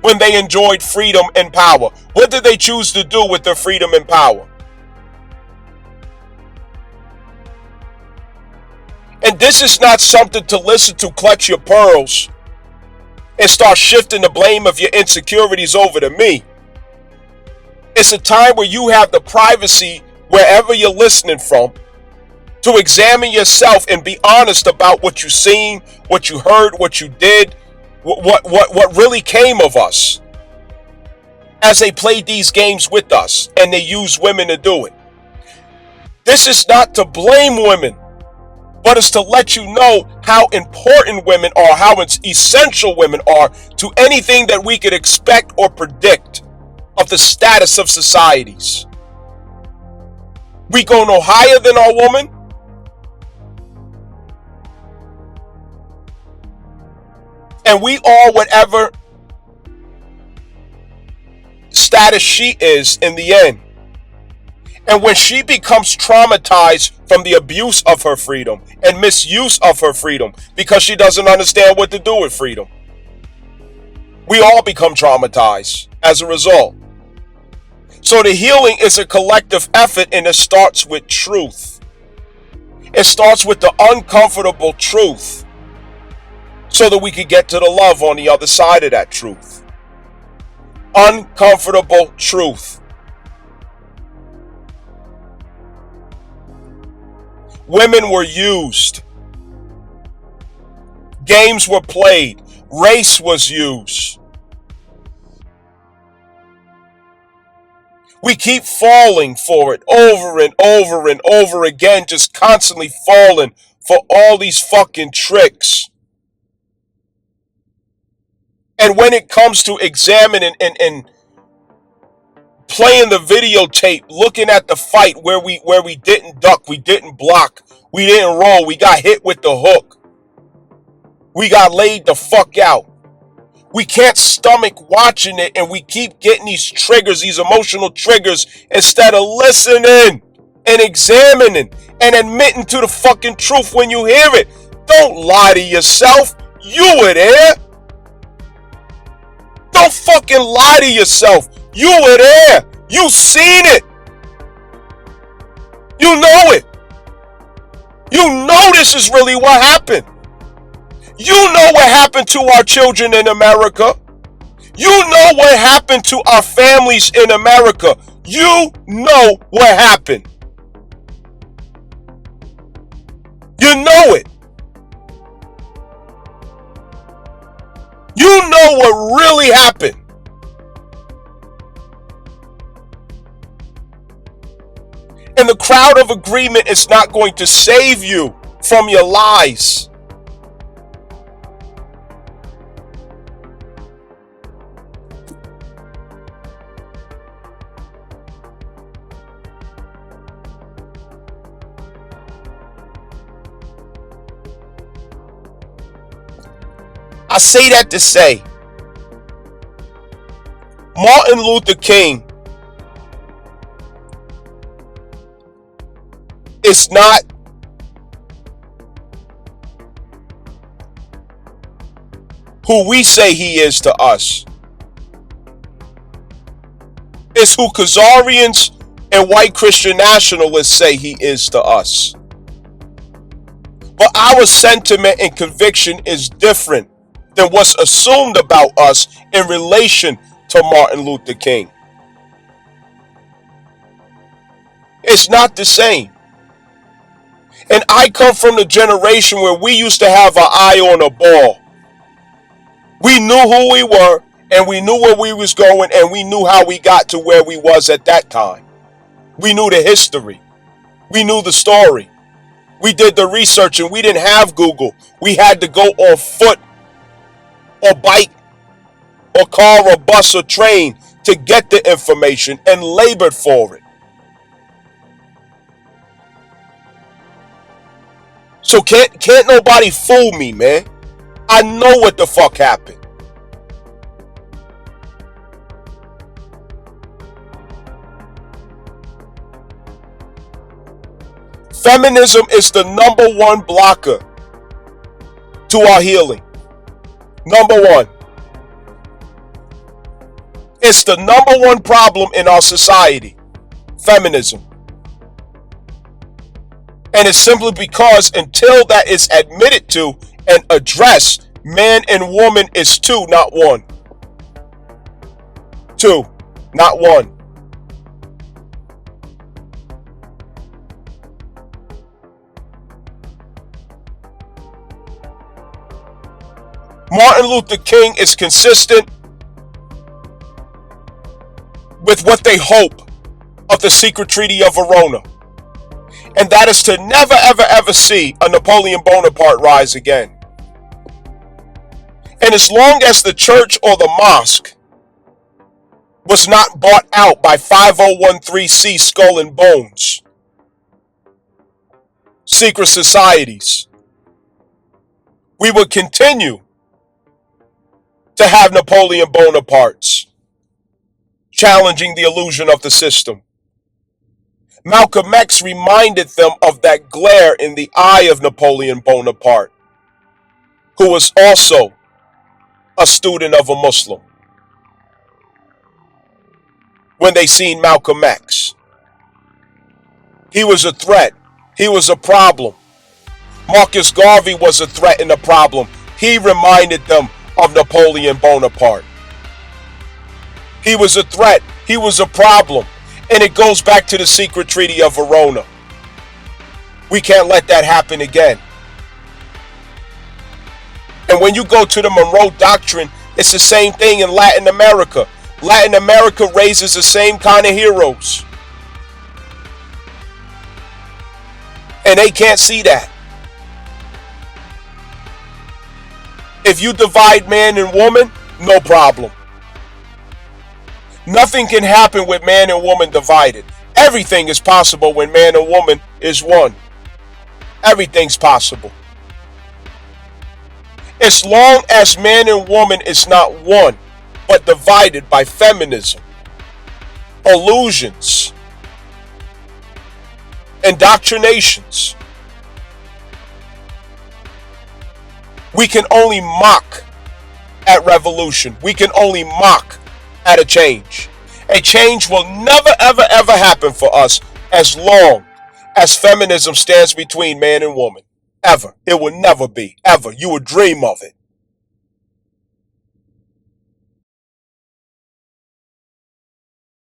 when they enjoyed freedom and power? What did they choose to do with their freedom and power? And this is not something to listen to, clutch your pearls, and start shifting the blame of your insecurities over to me. It's a time where you have the privacy, wherever you're listening from, to examine yourself and be honest about what you've seen, what you heard, what you did, what really came of us as they played these games with us and they use women to do it. This is not to blame women, but it's to let you know how important women are, how essential women are to anything that we could expect or predict of the status of societies. We go no higher than our woman. And we are whatever status she is in the end. And when she becomes traumatized from the abuse of her freedom and misuse of her freedom because she doesn't understand what to do with freedom, we all become traumatized as a result. So the healing is a collective effort, and it starts with truth. It starts with the uncomfortable truth so that we can get to the love on the other side of that truth. Uncomfortable truth. Women were used. Games were played. Race was used. We keep falling for it over and over and over again, just constantly falling for all these fucking tricks. And when it comes to examining and playing the videotape, looking at the fight where we didn't duck, we didn't block, we didn't roll, we got hit with the hook, we got laid the fuck out. We can't stomach watching it, and we keep getting these triggers, these emotional triggers, instead of listening and examining and admitting to the fucking truth when you hear it. Don't lie to yourself. You were there. Don't fucking lie to yourself. You were there. You seen it. You know it. You know this is really what happened. You know what happened to our children in America. You know what happened to our families in America. You know what happened. You know it. You know what really happened. And the crowd of agreement is not going to save you from your lies. I say that to say, Martin Luther King is not who we say he is to us. It's who Khazarians and white Christian nationalists say he is to us. But our sentiment and conviction is different than what's assumed about us in relation to Martin Luther King. It's not the same. And I come from the generation where we used to have our eye on a ball. We knew who we were, and we knew where we was going, and we knew how we got to where we was at that time. We knew the history. We knew the story. We did the research, and we didn't have Google. We had to go on foot or bike or car or bus or train to get the information and labored for it. So can't nobody fool me, man. I know what the fuck happened. Feminism is the number one blocker to our healing. Number one. It's the number one problem in our society. Feminism. And it's simply because until that is admitted to and addressed, man and woman is two, not one. Two, not one. Martin Luther King is consistent with what they hope of the secret treaty of Verona. And that is to never, ever, ever see a Napoleon Bonaparte rise again. And as long as the church or the mosque was not bought out by 5013C Skull and Bones, secret societies, we would continue to have Napoleon Bonapartes challenging the illusion of the system. Malcolm X reminded them of that glare in the eye of Napoleon Bonaparte, who was also a student of a Muslim, when they seen Malcolm X. He was a threat. He was a problem. Marcus Garvey was a threat and a problem. He reminded them of Napoleon Bonaparte. He was a threat. He was a problem. And it goes back to the secret treaty of Verona. We can't let that happen again. And when you go to the Monroe Doctrine, it's the same thing in Latin America. Latin America raises the same kind of heroes. And they can't see that. If you divide man and woman, no problem. Nothing can happen with man and woman divided. Everything is possible when man and woman is one. Everything's possible. As long as man and woman is not one, but divided by feminism, illusions, indoctrinations, we can only mock at revolution. We can only mock at a change. A change will never, ever, ever happen for us as long as feminism stands between man and woman. Ever. It will never be. Ever. You would dream of it.